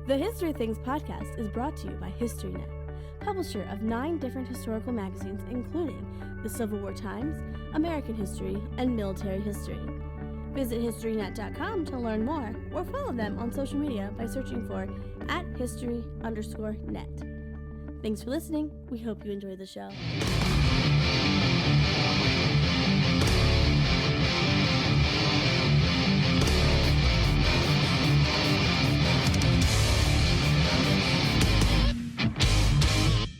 The History of Things podcast is brought to you by HistoryNet, publisher of 9 different historical magazines, including the Civil War Times, American History, and Military History. Visit HistoryNet.com to learn more, or follow them on social media by searching for @history_net. Thanks for listening. We hope you enjoy the show.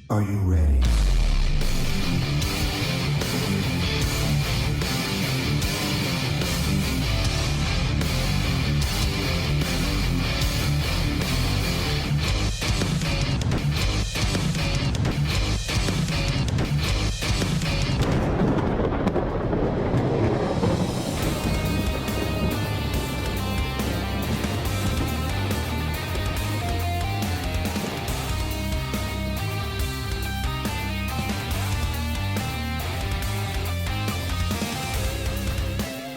Are you ready?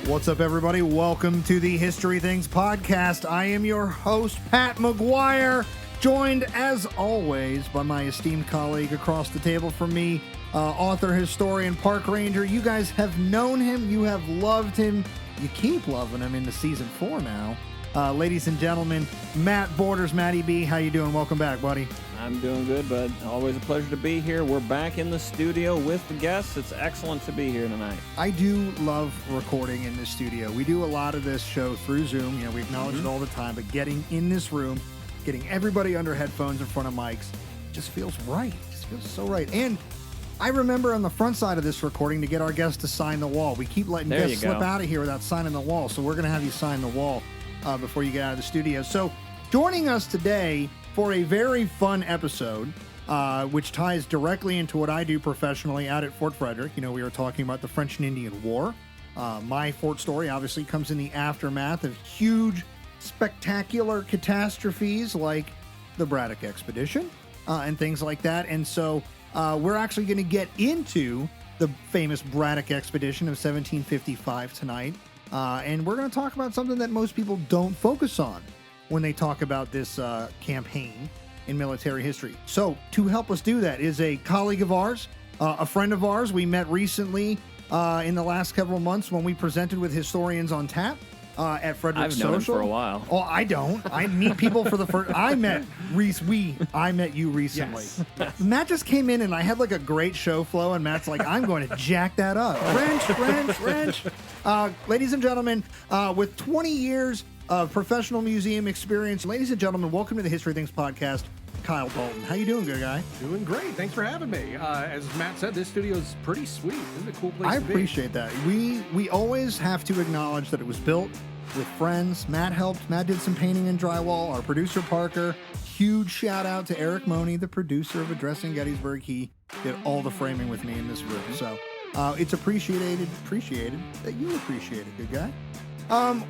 What's up, everybody? Welcome to the History Things podcast. I am your host, Pat McGuire, joined, as always, by my esteemed colleague across the table from me, author, historian, park ranger. You guys have known him. You have loved him. You keep loving him into season 4 now. Ladies and gentlemen, Matt Borders, Matty B. How you doing? Welcome back, buddy. I'm doing good, bud. Always a pleasure to be here. We're back in the studio with the guests. It's excellent to be here tonight. I do love recording in the studio. We do a lot of this show through Zoom. You know, we acknowledge it all the time, but getting in this room, getting everybody under headphones in front of mics, just feels right. Just feels so right. And I remember on the front side of this recording to get our guests to sign the wall. We keep letting guests slip out of here without signing the wall, so we're going to have you sign the wall before you get out of the studio. So joining us today for a very fun episode, which ties directly into what I do professionally out at Fort Frederick. You know, we were talking about the French and Indian War. My Fort story obviously comes in the aftermath of huge, spectacular catastrophes like the Braddock expedition and things like that. And so we're actually going to get into the famous Braddock expedition of 1755 tonight. And we're going to talk about something that most people don't focus on when they talk about this campaign in military history. So to help us do that is a colleague of ours, a friend of ours. We met recently in the last several months when we presented with Historians on Tap at Frederick I've Social. known him for a while. Oh, I don't. I meet people for the first. I met you recently. Yes. Matt just came in and I had like a great show flow, and Matt's like, I'm going to jack that up. Wrench. Ladies and gentlemen, with 20 years of professional museum experience, ladies and gentlemen, welcome to the History Things podcast, Kyle Dalton. How you doing, good guy? Doing great. Thanks for having me. As Matt said, this studio is pretty sweet. This is a cool place I to be. appreciate that. We always have to acknowledge that it was built with friends. Matt helped. Matt did some painting and drywall. Our producer, Parker. Huge shout out to Eric Money, the producer of Addressing Gettysburg. He did all the framing with me in this room. So it's appreciated that you appreciate it, good guy.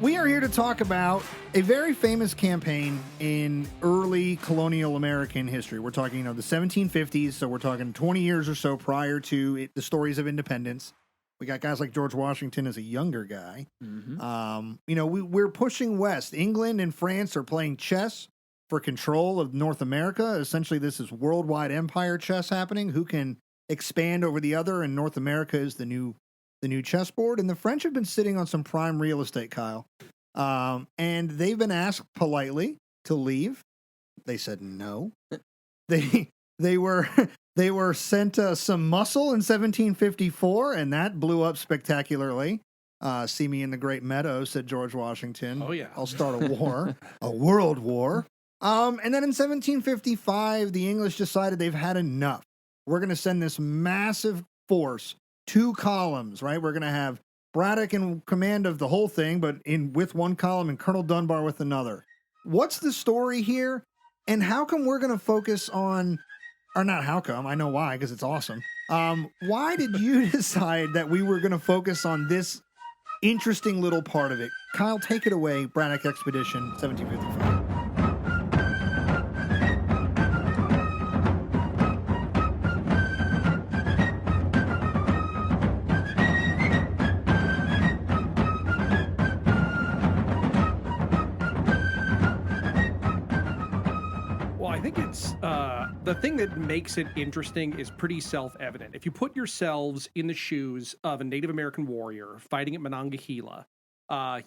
We are here to talk about a very famous campaign in early colonial American history. We're talking, the 1750s, so we're talking 20 years or so prior to the stories of independence. We got guys like George Washington as a younger guy. We're pushing west. England and France are playing chess for control of North America. Essentially, this is worldwide empire chess happening. Who can expand over the other? And North America is the new chessboard. And the French have been sitting on some prime real estate, Kyle. And they've been asked politely to leave. They said no. They were sent some muscle in 1754, and that blew up spectacularly. See me in the Great Meadow, said George Washington. Oh, yeah. I'll start a war, a world war. And then in 1755, the English decided they've had enough. We're going to send this massive force, 2 columns, right? We're going to have Braddock in command of the whole thing, but with one column and Colonel Dunbar with another. What's the story here? And how come we're going to focus on, or not how come, I know why, because it's awesome. Why did you decide that we were going to focus on this interesting little part of it? Kyle, take it away, Braddock Expedition, 1755. Well, I think it's the thing that makes it interesting is pretty self-evident. If you put yourselves in the shoes of a Native American warrior fighting at Monongahela,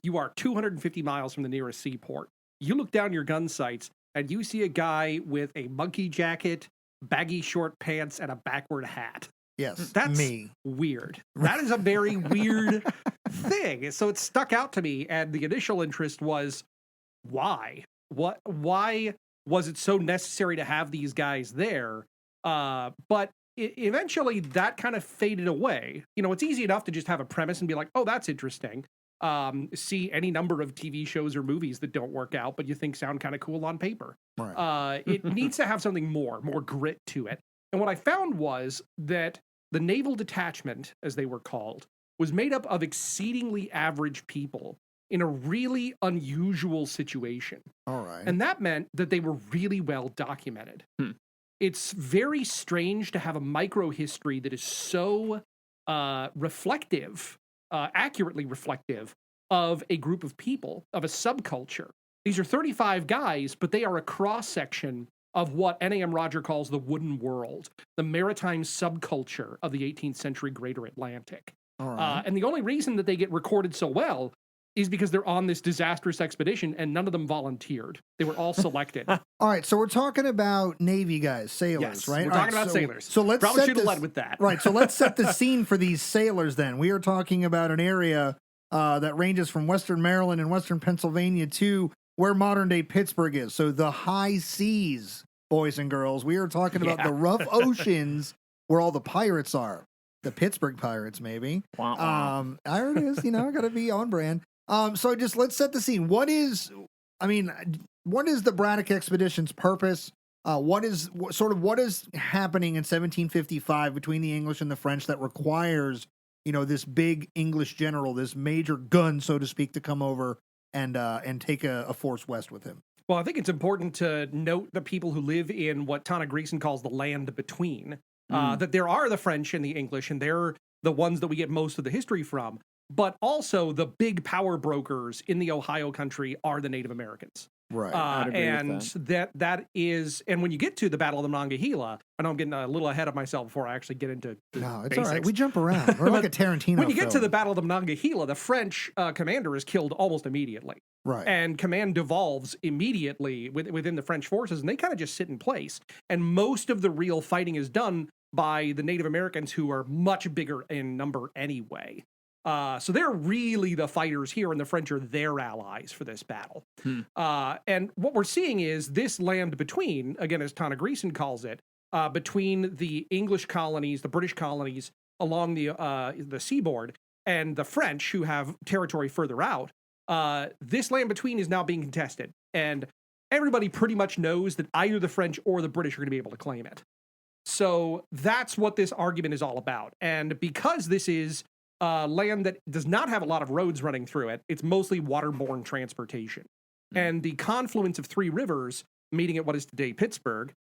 you are 250 miles from the nearest seaport. You look down your gun sights and you see a guy with a monkey jacket, baggy short pants, and a backward hat. Yes, That's me. weird. That is a very weird thing. So it stuck out to me, and the initial interest was, why? Why was it so necessary to have these guys there? But eventually that kind of faded away. You know, it's easy enough to just have a premise and be like, oh, that's interesting. See any number of TV shows or movies that don't work out, but you think sound kind of cool on paper. Right. It needs to have something more grit to it. And what I found was that the naval detachment, as they were called, was made up of exceedingly average people in a really unusual situation. All right. And that meant that they were really well documented. It's very strange to have a microhistory that is so reflective, accurately reflective of a group of people, of a subculture. These are 35 guys, but they are a cross-section of what N.A.M. Roger calls the wooden world, the maritime subculture of the 18th century Greater Atlantic. All right. And the only reason that they get recorded so well is because they're on this disastrous expedition and none of them volunteered. They were all selected. All right, so we're talking about Navy guys, sailors, Yes, right? we're All talking right, about sailors. So let's Probably set should have this- led with that. Right, so let's set the scene for these sailors then. We are talking about an area that ranges from western Maryland and western Pennsylvania to where modern-day Pittsburgh is. So the high seas, boys and girls. We are talking about the rough oceans where all the pirates are. The Pittsburgh Pirates, maybe. Wow. There it is, got to be on brand. So just let's set the scene. What is the Braddock expedition's purpose? What is happening in 1755 between the English and the French that requires, this big English general, this major gun, so to speak, to come over and take a force west with him? Well, I think it's important to note the people who live in what Tana Greason calls the land between, that there are the French and the English, and they're the ones that we get most of the history from. But also the big power brokers in the Ohio country are the Native Americans. Right. I'd agree And with that is, and when you get to the Battle of the Monongahela, I know I'm getting a little ahead of myself before I actually get into the No, it's basics. all right. We jump around. We're like a Tarantino When you get to film. the Battle of the Monongahela, the French commander is killed almost immediately. Right. And command devolves immediately within the French forces, and they kind of just sit in place. And most of the real fighting is done by the Native Americans, who are much bigger in number anyway. So they're really the fighters here, and the French are their allies for this battle. And what we're seeing is this land between, again, as Tana Greason calls it, between the English colonies, the British colonies along the seaboard, and the French, who have territory further out. This land between is now being contested, and everybody pretty much knows that either the French or the British are going to be able to claim it. So that's what this argument is all about. And because this is land that does not have a lot of roads running through it, it's mostly waterborne transportation. And the confluence of three rivers meeting at what is today Pittsburgh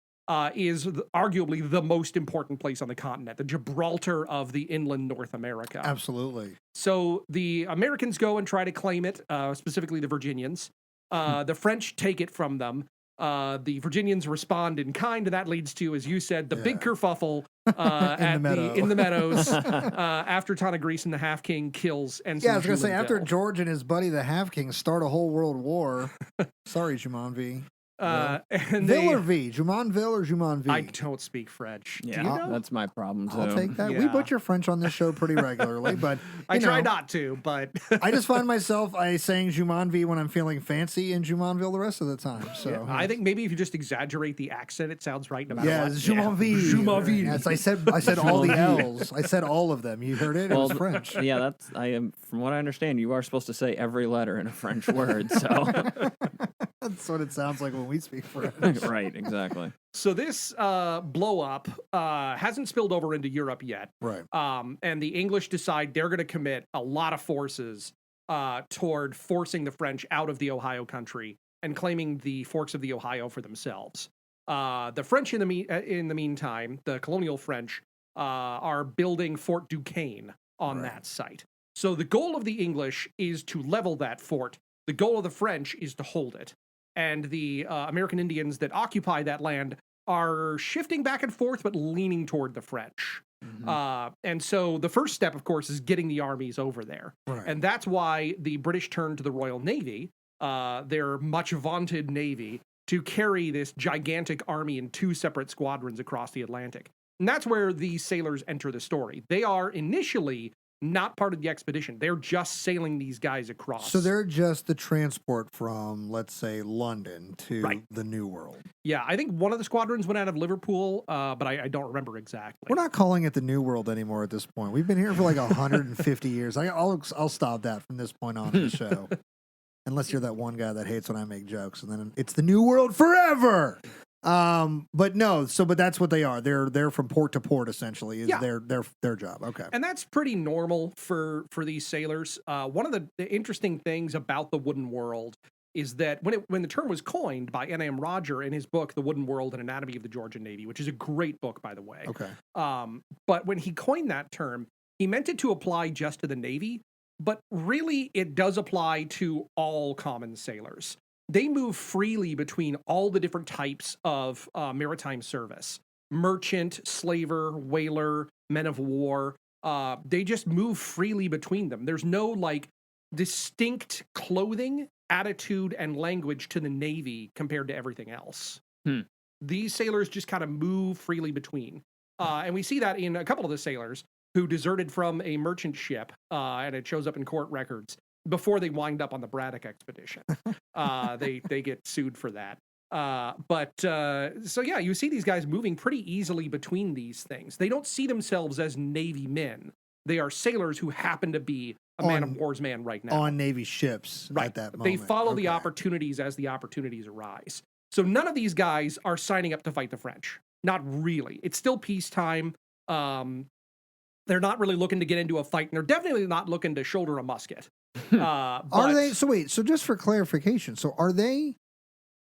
is arguably the most important place on the continent, the Gibraltar of the inland North America. Absolutely. So the Americans go and try to claim it, specifically the Virginians. The French take it from them. The Virginians respond in kind, and that leads to, as you said, the big kerfuffle in the meadows after Tana Greason, the Half King, kills Ensign Yeah, I was going to say, after Jumonville. George and his buddy, the Half King, start a whole world war. Sorry, Jumonville. And Ville or V? Jumonville or Jumonville? I don't speak French. Yeah, Do you know? that's my problem too. I'll take that. We Yeah. butcher French on this show pretty regularly, but I you try know, not to, but I just find myself saying Jumonville when I'm feeling fancy and Jumonville the rest of the time. So I think maybe if you just exaggerate the accent, it sounds right no matter yeah, what. it's Jumonville. Jumonville. Yes, I said all the L's. I said all of them. You heard it? It was French. Yeah, from what I understand, you are supposed to say every letter in a French word. So That's what it sounds like when we speak French. right, exactly. So this blow up hasn't spilled over into Europe yet. Right. And the English decide they're going to commit a lot of forces toward forcing the French out of the Ohio country and claiming the forks of the Ohio for themselves. The French, in the meantime, the colonial French, are building Fort Duquesne on that site. So the goal of the English is to level that fort. The goal of the French is to hold it. and the American Indians that occupy that land are shifting back and forth, but leaning toward the French. And so the first step, of course, is getting the armies over there. Right. And that's why the British turned to the Royal Navy, their much vaunted navy, to carry this gigantic army in 2 separate squadrons across the Atlantic. And that's where these sailors enter the story. They are initially not part of the expedition. They're just sailing these guys across. So they're just the transport from, let's say, London to Right. the New World. Yeah, I think one of the squadrons went out of Liverpool, but I don't remember exactly. We're not calling it the New World anymore at this point. We've been here for like 150 years. I'll stop that from this point on in the show. Unless you're that one guy that hates when I make jokes, and then it's the New World forever. But no, but that's what they are. They're from port to port essentially. Is their job. Okay. And that's pretty normal for these sailors. One of the interesting things about the Wooden World is that when the term was coined by N.M. Roger in his book, The Wooden World: An Anatomy of the Georgian Navy, which is a great book, by the way. Okay. But when he coined that term, he meant it to apply just to the Navy, but really it does apply to all common sailors. They move freely between all the different types of maritime service: merchant, slaver, whaler, men of war. They just move freely between them. There's no like distinct clothing, attitude, and language to the Navy compared to everything else. These sailors just kind of move freely between. And we see that in a couple of the sailors who deserted from a merchant ship, and it shows up in court records, before they wind up on the Braddock expedition. They get sued for that. So yeah, you see these guys moving pretty easily between these things. They don't see themselves as Navy men. They are sailors who happen to be a man of war's man right now. On Navy ships at that moment. They follow the opportunities as the opportunities arise. So none of these guys are signing up to fight the French. Not really. It's still peacetime. They're not really looking to get into a fight, and they're definitely not looking to shoulder a musket. Are they? So wait. So just for clarification, so are they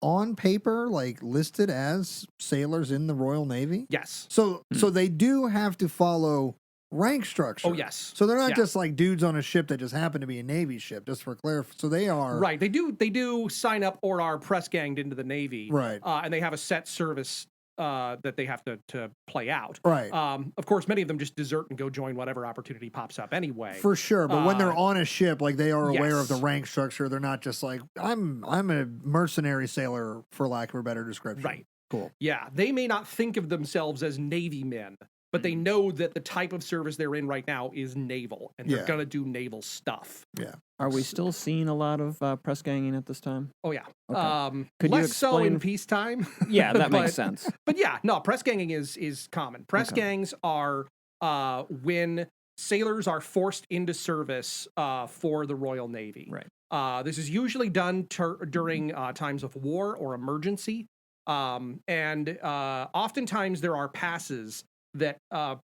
on paper like listed as sailors in the Royal Navy? Yes. So they do have to follow rank structure. Oh yes. So they're not just like dudes on a ship that just happen to be a Navy ship. Just for clarification, so they are right. They do sign up or are press ganged into the Navy. Right. And they have a set service that they have to play out. Right. Of course, many of them just desert and go join whatever opportunity pops up anyway. For sure. But when they're on a ship, like they are aware of the yes. rank structure. They're not just like, I'm a mercenary sailor, for lack of a better description. Right. Cool. Yeah. They may not think of themselves as Navy men, but they know that the type of service they're in right now is naval, and they're going to do naval stuff. Yeah. Are we still seeing a lot of press ganging at this time? Oh, yeah. Okay. Could you less so in explain- peacetime. Yeah, that makes sense. But yeah, no, press ganging is common. Press gangs are when sailors are forced into service for the Royal Navy. Right. This is usually done during times of war or emergency. And oftentimes there are passes that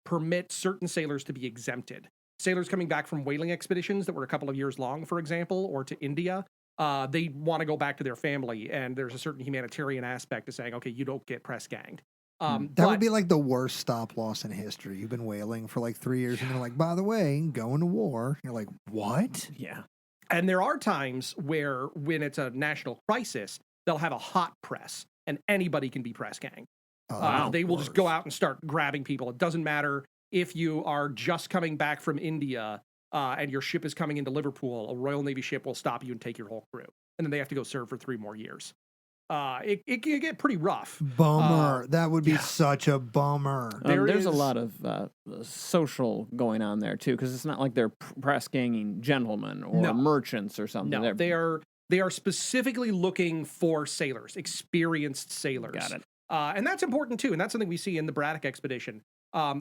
permit certain sailors to be exempted. Sailors coming back from whaling expeditions that were a couple of years long, for example, or to India, they want to go back to their family, and there's a certain humanitarian aspect to saying, okay, you don't get press ganged. That would be like the worst stop loss in history. You've been whaling for like 3 years, and they're like, by the way, going to war. You're like, what? Yeah. And there are times where, when it's a national crisis, they'll have a hot press, and anybody can be press ganged. They will just go out and start grabbing people. It doesn't matter if you are just coming back from India and your ship is coming into Liverpool. A Royal Navy ship will stop you and take your whole crew, and then they have to go serve for 3 more years. It can get pretty rough. Bummer. That would be such a bummer. There's a lot of social going on there too, because it's not like they're press ganging gentlemen or merchants or something. No, they are specifically looking for sailors, experienced sailors. Got it. And that's important too, and that's something we see in the Braddock expedition.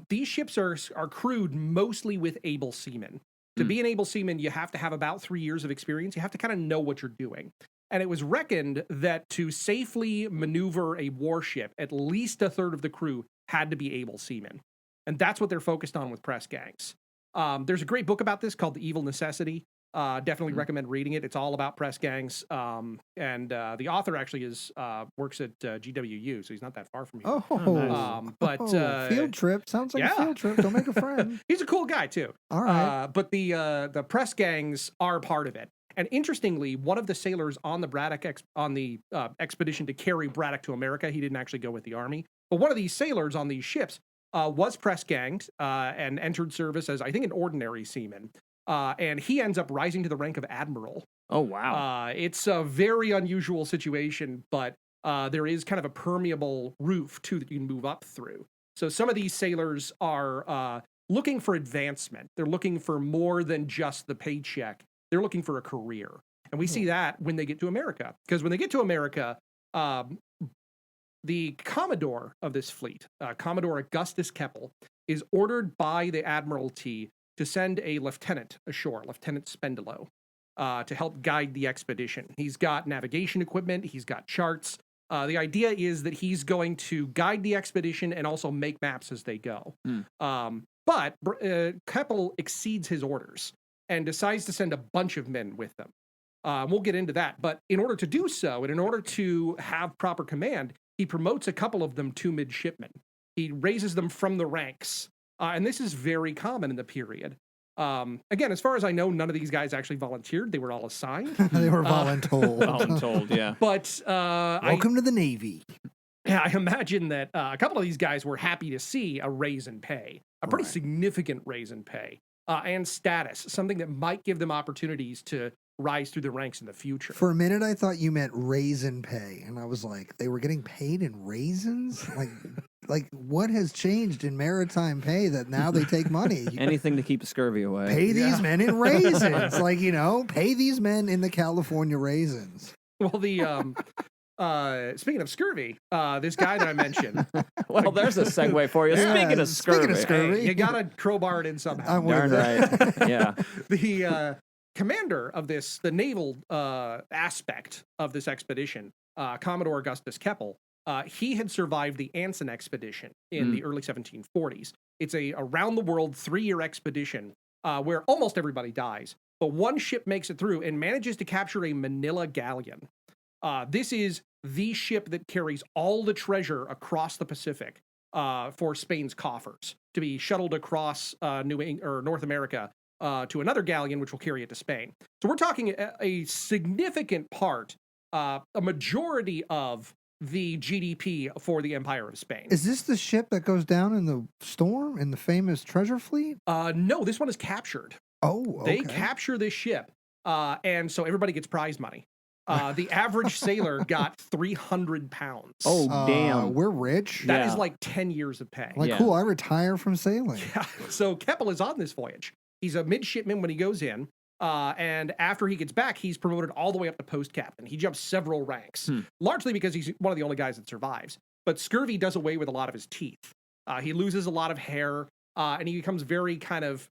These ships are crewed mostly with able seamen. To be an able seaman, you have to have about 3 years of experience. You have to kind of know what you're doing. And it was reckoned that to safely maneuver a warship, at least a third of the crew had to be able seamen. And that's what they're focused on with press gangs. There's a great book about this called The Evil Necessity. Definitely recommend reading it. It's all about press gangs. And the author actually works at GWU, so he's not that far from you. Field trip. Sounds like a field trip. Don't make a friend. He's a cool guy, too. All right. But the press gangs are part of it. And interestingly, one of the sailors on the Braddock expedition to carry Braddock to America, he didn't actually go with the army, but one of these sailors on these ships was press ganged and entered service as, I think, an ordinary seaman. And he ends up rising to the rank of admiral. Oh, wow. It's a very unusual situation, but there is kind of a permeable roof, too, that you can move up through. So some of these sailors are looking for advancement. They're looking for more than just the paycheck. They're looking for a career. And we see that when they get to America. Because when they get to America, the Commodore of this fleet, Commodore Augustus Keppel, is ordered by the Admiralty to send a lieutenant ashore, Lieutenant Spendelow, to help guide the expedition. He's got navigation equipment. He's got charts. The idea is that he's going to guide the expedition and also make maps as they go. But Keppel exceeds his orders and decides to send a bunch of men with them. We'll get into that. But in order to do so, and in order to have proper command, he promotes a couple of them to midshipmen. He raises them from the ranks. And this is very common in the period. Again, as far as I know, none of these guys actually volunteered. They were all assigned. They were voluntold. Voluntold, yeah. But Welcome to the Navy. Yeah, I imagine that a couple of these guys were happy to see a raise in pay, a pretty significant raise in pay and status, something that might give them opportunities to rise through the ranks in the future. For a minute, I thought you meant raisin pay, and I was like, they were getting paid in raisins? Like what has changed in maritime pay that now they take money? Anything to keep the scurvy away. Pay these men in raisins. Pay these men in the California raisins. Well, speaking of scurvy, this guy that I mentioned. Well, there's a segue for you. Yeah, Speaking of scurvy. Hey, you got to crowbar it in somehow. Darn right. Yeah. The commander of the naval aspect of this expedition, Commodore Augustus Keppel, he had survived the Anson expedition in the early 1740s. It's a around-the-world 3-year expedition where almost everybody dies, but one ship makes it through and manages to capture a Manila galleon. This is the ship that carries all the treasure across the Pacific for Spain's coffers to be shuttled across North America to another galleon, which will carry it to Spain. So we're talking a significant part, a majority of the GDP for the Empire of Spain. Is this the ship that goes down in the storm in the famous treasure fleet? No, this one is captured. Oh, okay. They capture this ship, and so everybody gets prize money. The average sailor got 300 pounds. Oh, damn. We're rich. That is like 10 years of pay. Cool, I retire from sailing. Yeah. So Keppel is on this voyage. He's a midshipman when he goes in. And after he gets back, he's promoted all the way up to post captain. He jumps several ranks, largely because he's one of the only guys that survives. But scurvy does away with a lot of his teeth. He loses a lot of hair, and he becomes very kind of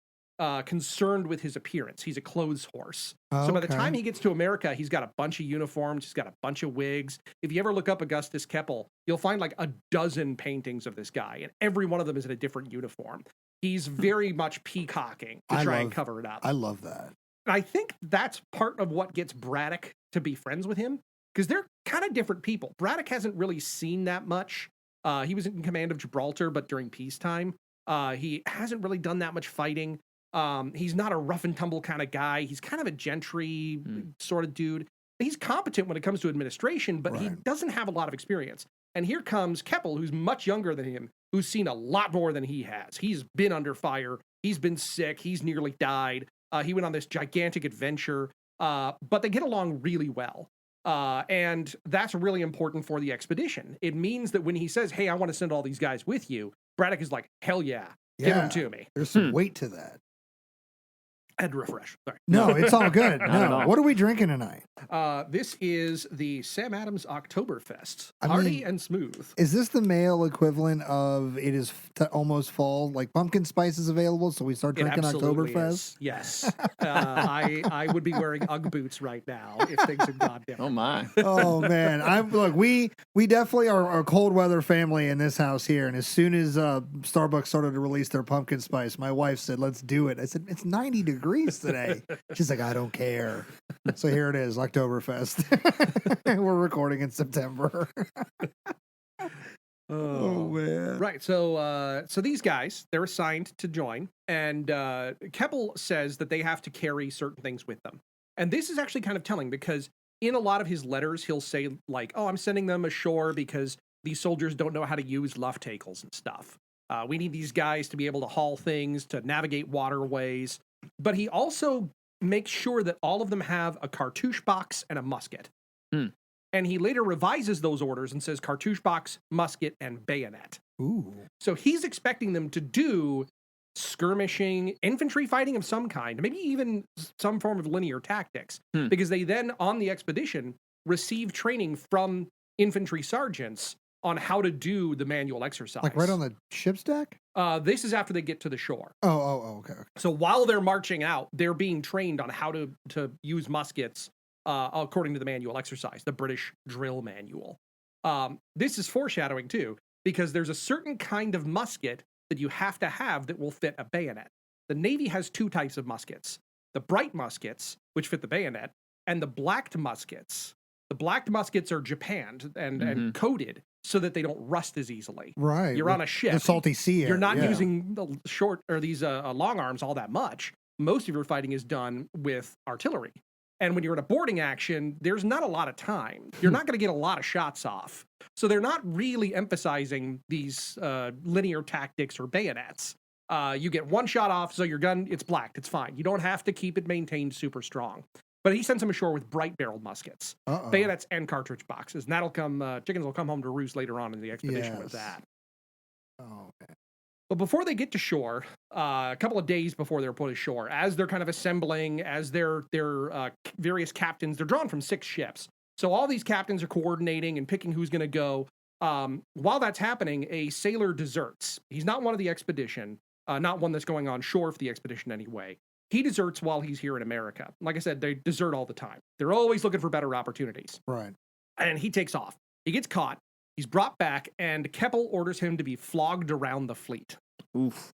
concerned with his appearance. He's a clothes horse. So by the time he gets to America, he's got a bunch of uniforms. He's got a bunch of wigs. If you ever look up Augustus Keppel, you'll find like a dozen paintings of this guy, and every one of them is in a different uniform. He's very much peacocking to try and cover it up. I love that. I think that's part of what gets Braddock to be friends with him, because they're kind of different people. Braddock hasn't really seen that much. He was in command of Gibraltar, but during peacetime, he hasn't really done that much fighting. He's not a rough and tumble kind of guy. He's kind of a gentry sort of dude. He's competent when it comes to administration, but he doesn't have a lot of experience. And here comes Keppel, who's much younger than him, who's seen a lot more than he has. He's been under fire. He's been sick. He's nearly died. He went on this gigantic adventure, but they get along really well. And that's really important for the expedition. It means that when he says, hey, I want to send all these guys with you, Braddock is like, hell yeah, give them to me. There's some weight to that. I had to refresh. Sorry. No, it's all good. at all. What are we drinking tonight? This is the Sam Adams Oktoberfest. Hearty and smooth. Is this the male equivalent of it is almost fall? Like pumpkin spice is available, so we start drinking Oktoberfest? Is. Yes. I would be wearing Ugg boots right now if things had gone different. Oh, my. Oh, man. Look, we definitely are a cold weather family in this house here. And as soon as Starbucks started to release their pumpkin spice, my wife said, let's do it. I said, it's 90 degrees today. She's like, I don't care. So here it is, Oktoberfest. We're recording in September. Oh man. Right. So these guys, they're assigned to join, and Keppel says that they have to carry certain things with them. And this is actually kind of telling because in a lot of his letters, he'll say like, oh, I'm sending them ashore because these soldiers don't know how to use luff tackles and stuff. We need these guys to be able to haul things, to navigate waterways. But he also makes sure that all of them have a cartouche box and a musket. And he later revises those orders and says cartouche box, musket, and bayonet. Ooh. So he's expecting them to do skirmishing, infantry fighting of some kind, maybe even some form of linear tactics, because they then, on the expedition, receive training from infantry sergeants on how to do the manual exercise. Like right on the ship's deck? This is after they get to the shore. Okay. So while they're marching out, they're being trained on how to use muskets according to the manual exercise, the British drill manual. This is foreshadowing, too, because there's a certain kind of musket that you have to have that will fit a bayonet. The Navy has two types of muskets. The bright muskets, which fit the bayonet, and the blacked muskets. The blacked muskets are japanned and coated so that they don't rust as easily. Right. You're on a ship. The salty sea. You're not using the short or these long arms all that much. Most of your fighting is done with artillery. And when you're in a boarding action, there's not a lot of time. You're not going to get a lot of shots off. So they're not really emphasizing these linear tactics or bayonets. You get one shot off, so your gun, it's blacked. It's fine. You don't have to keep it maintained super strong. But he sends them ashore with bright-barreled muskets, bayonets, and cartridge boxes. And that'll come, chickens will come home to roost later on in the expedition with that. Oh, man. But before they get to shore, a couple of days before they're put ashore, as they're kind of assembling, as their various captains, they're drawn from 6 ships. So all these captains are coordinating and picking who's going to go. While that's happening, a sailor deserts. He's not one of the expedition, not one that's going on shore for the expedition anyway. He deserts while he's here in America. Like I said, they desert all the time. They're always looking for better opportunities. Right. And he takes off. He gets caught. He's brought back, and Keppel orders him to be flogged around the fleet. Oof.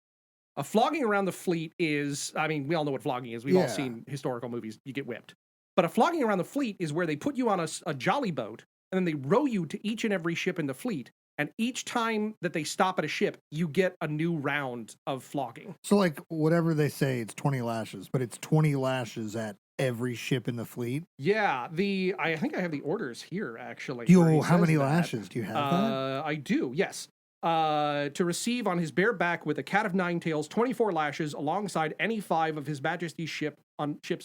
A flogging around the fleet is, I mean, we all know what flogging is. We've all seen historical movies. You get whipped. But a flogging around the fleet is where they put you on a jolly boat, and then they row you to each and every ship in the fleet. And each time that they stop at a ship, you get a new round of flogging. So, like, whatever they say, it's 20 lashes, but it's 20 lashes at every ship in the fleet? Yeah, I think I have the orders here, actually. How many lashes? Do you have that? I do, yes. To receive on his bare back with a cat of 9 tails, 24 lashes, alongside any 5 of his majesty's ships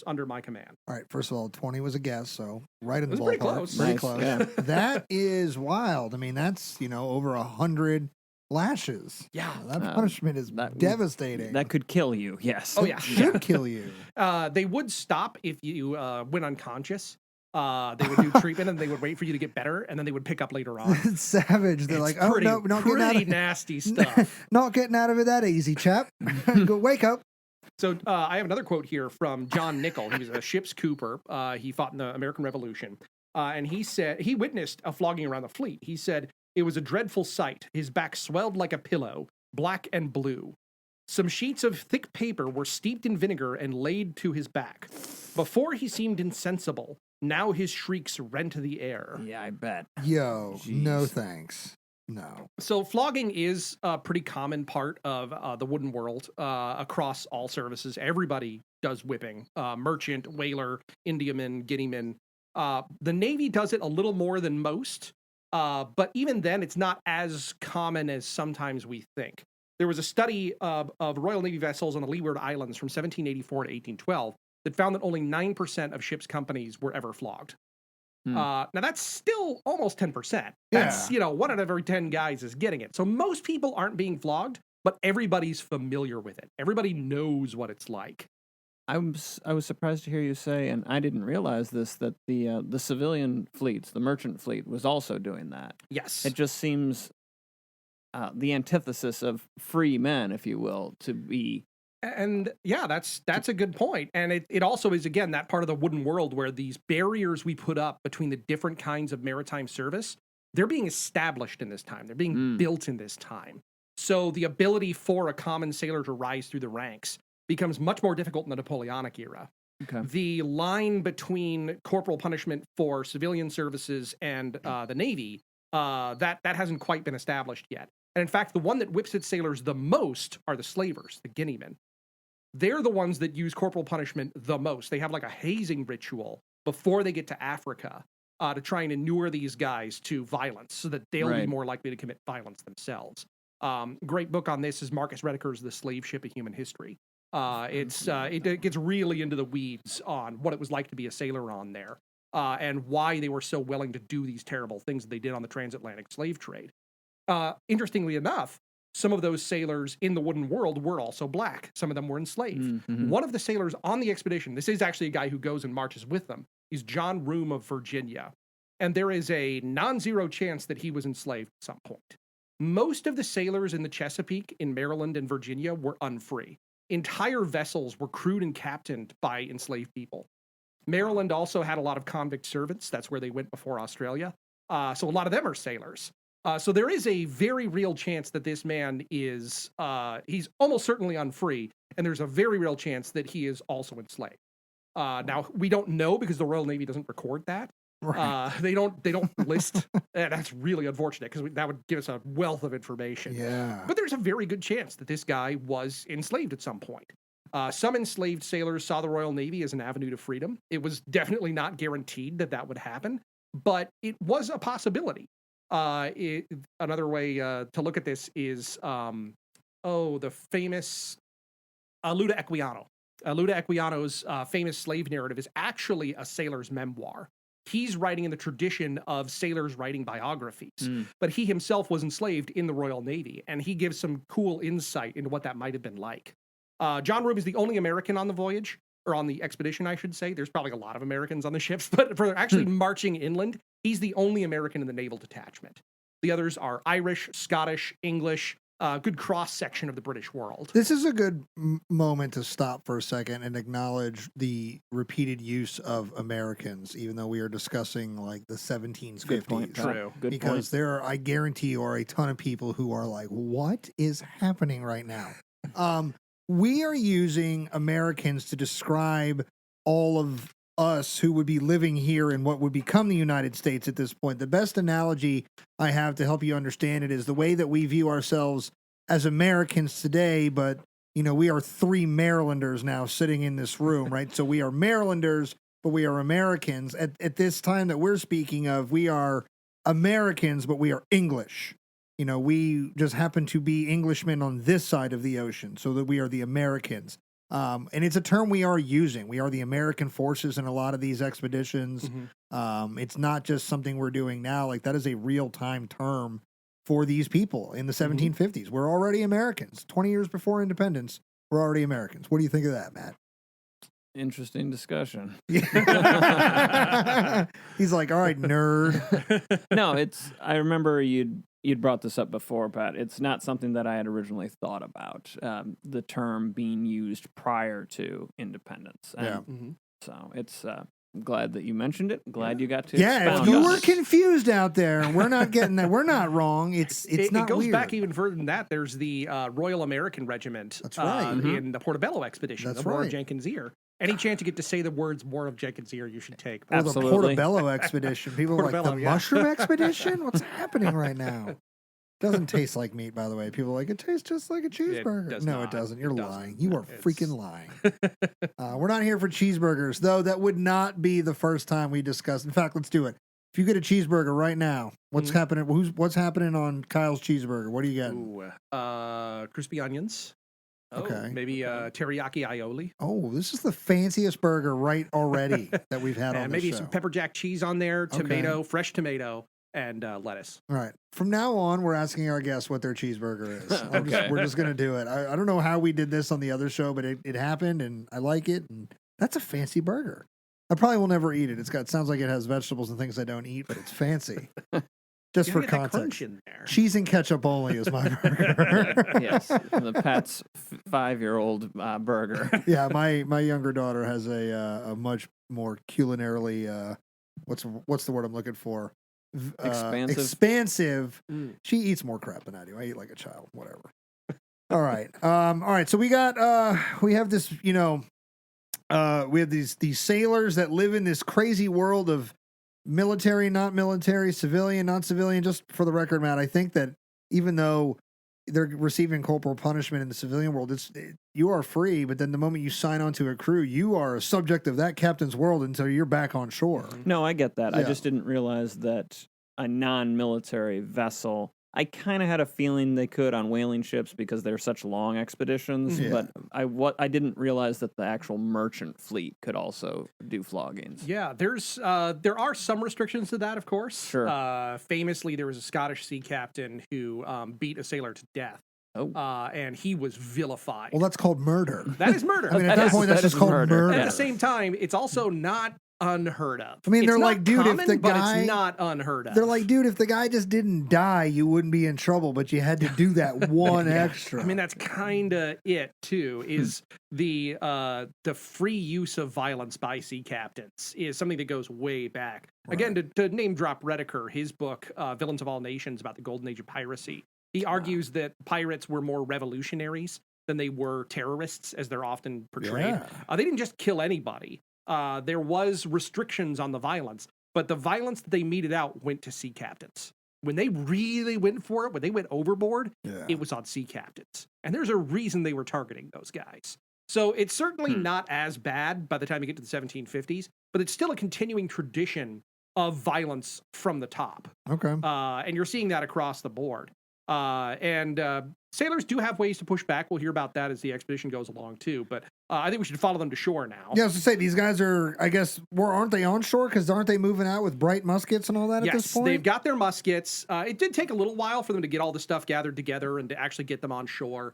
under my command. All right, first of all, 20 was a guess, so right in the ballpark. Pretty close. Pretty Nice, close. yeah. That is wild. I mean, that's, over 100 lashes. Yeah. That punishment is devastating. That could kill you, yes. Oh, yeah. Should kill you. They would stop if you went unconscious. They would do treatment and they would wait for you to get better, and then they would pick up later on. It's savage. They're like, pretty, oh, no, not getting out of pretty nasty stuff. Not getting out of it that easy, chap. Go wake up. So I have another quote here from John Nichol. He was a ship's cooper. He fought in the American Revolution. And he said he witnessed a flogging around the fleet. He said, it was a dreadful sight. His back swelled like a pillow, black and blue. Some sheets of thick paper were steeped in vinegar and laid to his back. Before he seemed insensible. Now his shrieks rent the air. Yeah, I bet. Yo, Jeez. no thanks. No. So flogging is a pretty common part of the wooden world across all services. Everybody does whipping. Merchant, whaler, Indiaman, Guineaman. The Navy does it a little more than most, but even then it's not as common as sometimes we think. There was a study of Royal Navy vessels on the Leeward Islands from 1784 to 1812 that found that only 9% of ships' companies were ever flogged. Now, that's still almost 10%. That's, 1 out of every 10 guys is getting it. So most people aren't being flogged, but everybody's familiar with it. Everybody knows what it's like. I was surprised to hear you say, and I didn't realize this, that the civilian fleets, the merchant fleet, was also doing that. Yes. It just seems the antithesis of free men, if you will, to be... And yeah, that's a good point. And it also is, again, that part of the wooden world where these barriers we put up between the different kinds of maritime service, they're being established in this time. They're being built in this time. So the ability for a common sailor to rise through the ranks becomes much more difficult in the Napoleonic era. Okay. The line between corporal punishment for civilian services and the Navy, that hasn't quite been established yet. And in fact, the one that whips its sailors the most are the slavers, the Guineamen. they're the ones that use corporal punishment the most. They have like a hazing ritual before they get to Africa to try and inure these guys to violence so that they'll be more likely to commit violence themselves. Great book on this is Marcus Rediker's The Slave Ship: A Human History. It gets really into the weeds on what it was like to be a sailor on there and why they were so willing to do these terrible things that they did on the transatlantic slave trade. Interestingly enough, some of those sailors in the wooden world were also black. Some of them were enslaved. Mm-hmm. One of the sailors on the expedition, this is actually a guy who goes and marches with them, is John Room of Virginia. And there is a non-zero chance that he was enslaved at some point. Most of the sailors in the Chesapeake in Maryland and Virginia were unfree. Entire vessels were crewed and captained by enslaved people. Maryland also had a lot of convict servants. That's where they went before Australia. So a lot of them are sailors. So there is a very real chance that this man is, he's almost certainly unfree, and there's a very real chance that he is also enslaved. Now, we don't know because the Royal Navy doesn't record that. Right. They don't list, and that's really unfortunate because that would give us a wealth of information. Yeah. But there's a very good chance that this guy was enslaved at some point. Some enslaved sailors saw the Royal Navy as an avenue to freedom. It was definitely not guaranteed that that would happen, but it was a possibility. Another way to look at this is, the famous Luda Equiano. Luda Equiano's famous slave narrative is actually a sailor's memoir. He's writing in the tradition of sailors writing biographies, but he himself was enslaved in the Royal Navy, and he gives some cool insight into what that might have been like. John Room is the only American on the voyage, or on the expedition, I should say. There's probably a lot of Americans on the ships, but for actually marching inland, he's the only American in the naval detachment. The others are Irish, Scottish, English, good cross-section of the British world. This is a good moment to stop for a second and acknowledge the repeated use of Americans, even though we are discussing like the 1750s. Good point. True. Good because point. there are, I guarantee you, are a ton of people who are like, what is happening right now? We are using Americans to describe all of us who would be living here in what would become the United States at this point. The best analogy I have to help you understand it is the way that we view ourselves as Americans today, but we are 3 Marylanders now sitting in this room, right? So we are Marylanders, but we are Americans. At this time that we're speaking of, we are Americans, but we are English. We just happen to be Englishmen on this side of the ocean, so that we are the Americans. And it's a term we are using. We are the American forces in a lot of these expeditions. Mm-hmm. It's not just something we're doing now. Like, that is a real-time term for these people in the 1750s. Mm-hmm. We're already Americans. 20 years before independence, we're already Americans. What do you think of that, Matt? Interesting discussion. He's like, all right, nerd. No, I remember you'd brought this up before, Pat. It's not something that I had originally thought about, the term being used prior to independence. And so it's I'm glad that you mentioned it. Glad you got to if you were confused out there, we're not getting that. We're not wrong. It's not It goes weird. back even further than that. There's the Royal American Regiment. That's right. In the Portobello expedition, That's the War right. of Jenkins' Ear. Any chance you get to say the words "War of Jenkins' Ear," you should take. Or the Absolutely. Portobello expedition. People are like, Portobello, the yeah. mushroom expedition? What's happening right now? Doesn't taste like meat, by the way. People are like, it tastes just like a cheeseburger. does No, not. it doesn't. You're It doesn't. lying. You are It's- freaking lying. We're not here for cheeseburgers, though. That would not be the first time we discussed. In fact, let's do it. If you get a cheeseburger right now, what's happening? What's happening on Kyle's cheeseburger? What are you getting? Ooh, crispy onions. Okay. Maybe teriyaki aioli. Oh, this is the fanciest burger right already that we've had on And the maybe show. some pepper jack cheese on there, tomato, fresh tomato, and lettuce. All right. From now on, we're asking our guests what their cheeseburger is. Okay. We're just going to do it. I don't know how we did this on the other show, but it happened, and I like it. And that's a fancy burger. I probably will never eat it. It sounds like it has vegetables and things I don't eat, but it's fancy. Just You for gotta get that crunch context. in there. Cheese and ketchup only is my burger. Yes, the Pat's 5-year-old burger. Yeah, my younger daughter has a much more culinarily what's the word I'm looking for? Expansive. Expansive. She eats more crap than I do. I eat like a child. Whatever. All right. All right. So we have this. We have these sailors that live in this crazy world of military, not military, civilian, not civilian. Just for the record, Matt, I think that even though they're receiving corporal punishment in the civilian world. You are free, but then the moment you sign onto a crew, you are a subject of that captain's world until you're back on shore. No, I get that. I Yeah. just didn't realize that a non-military vessel. I kind of had a feeling they could on whaling ships because they're such long expeditions, Yeah. but I didn't realize that the actual merchant fleet could also do floggings. Yeah, there are some restrictions to that, of course. Sure. Famously, there was a Scottish sea captain who beat a sailor to death. Oh. And he was vilified. Well, that's called murder. That is murder. I mean, at that point, that's that just is called murder. murder. At Yeah. the same time, it's also not unheard of. I mean, they're It's like, not dude, if common, the but guy- it's not unheard of. They're like, dude, if the guy just didn't die, you wouldn't be in trouble, but you had to do that one extra. I mean, that's kind of it too. Is the free use of violence by sea captains is something that goes way back. Again, to name drop Rediker, his book "Villains of All Nations" about the golden age of piracy. He argues that pirates were more revolutionaries than they were terrorists, as they're often portrayed. Yeah. They didn't just kill anybody. There was restrictions on the violence, but the violence that they meted out went to sea captains. When they really went for it, when they went overboard, Yeah. it was on sea captains. And there's a reason they were targeting those guys. So it's certainly not as bad by the time you get to the 1750s, but it's still a continuing tradition of violence from the top. Okay. And you're seeing that across the board. Sailors do have ways to push back. We'll hear about that as the expedition goes along too. But I think we should follow them to shore now. Yeah, I was to say, these guys are, I guess, aren't they on shore? Because aren't they moving out with bright muskets and all that at this Yes, point? they've got their muskets. It did take a little while for them to get all the stuff gathered together and to actually get them on shore.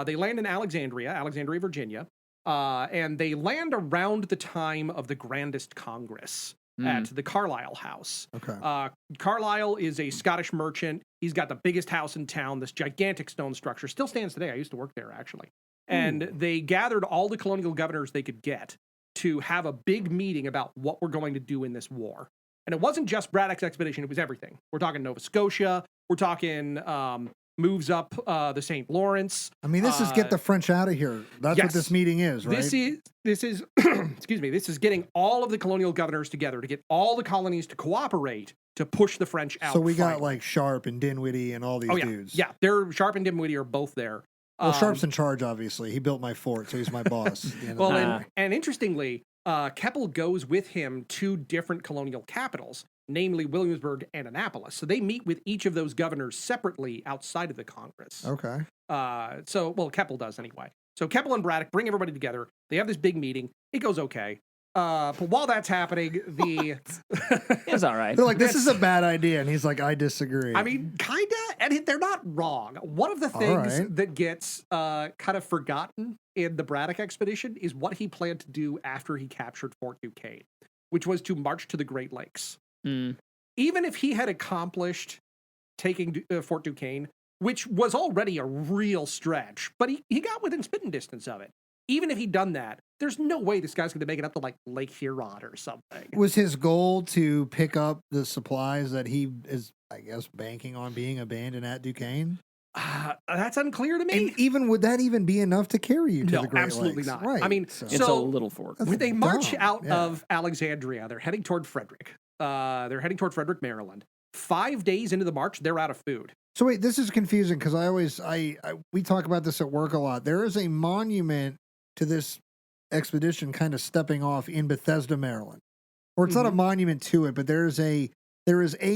They land in Alexandria, Virginia, and they land around the time of the Grandest Congress at the Carlisle House. Okay. Carlisle is a Scottish merchant. He's got the biggest house in town, this gigantic stone structure. Still stands today. I used to work there, actually. And they gathered all the colonial governors they could get to have a big meeting about what we're going to do in this war. And it wasn't just Braddock's expedition, it was everything. We're talking Nova Scotia, we're talking moves up the St. Lawrence. I mean, this is get the French out of here. That's what yes. this meeting is, right? This is excuse me, this is getting all of the colonial governors together to get all the colonies to cooperate to push the French out. So we got finally. like Sharp and Dinwiddie and all these dudes. Yeah, they're Sharp and Dinwiddie are both there. Well, Sharp's in charge, obviously. He built my fort, so he's my boss. at the end of Well, the day. and interestingly, Keppel goes with him to different colonial capitals, namely Williamsburg and Annapolis. So they meet with each of those governors separately outside of the Congress. Okay. Keppel does anyway. So Keppel and Braddock bring everybody together. They have this big meeting. It goes okay. But while that's happening, It's all right. They're like, this is a bad idea. And he's like, I disagree. I mean, kinda, and they're not wrong. One of the things right. that gets kind of forgotten in the Braddock expedition is what he planned to do after he captured Fort Duquesne, which was to march to the Great Lakes. Even if he had accomplished taking Fort Duquesne, which was already a real stretch, but he got within spitting distance of it. Even if he'd done that, there's no way this guy's going to make it up to like Lake Huron or something. Was his goal to pick up the supplies that he is, I guess, banking on being abandoned at Duquesne? That's unclear to me. And even would that even be enough to carry you to No, the Great absolutely Lakes? not. Right. I mean, so, It's a little fort. That's when they march dumb. out Yeah. of Alexandria, they're heading toward Frederick. They're heading toward Frederick, Maryland. 5 days into the march, they're out of food. So wait, this is confusing because we talk about this at work a lot. There is a monument to this expedition kind of stepping off in Bethesda, Maryland. Or it's not a monument to it, but there is a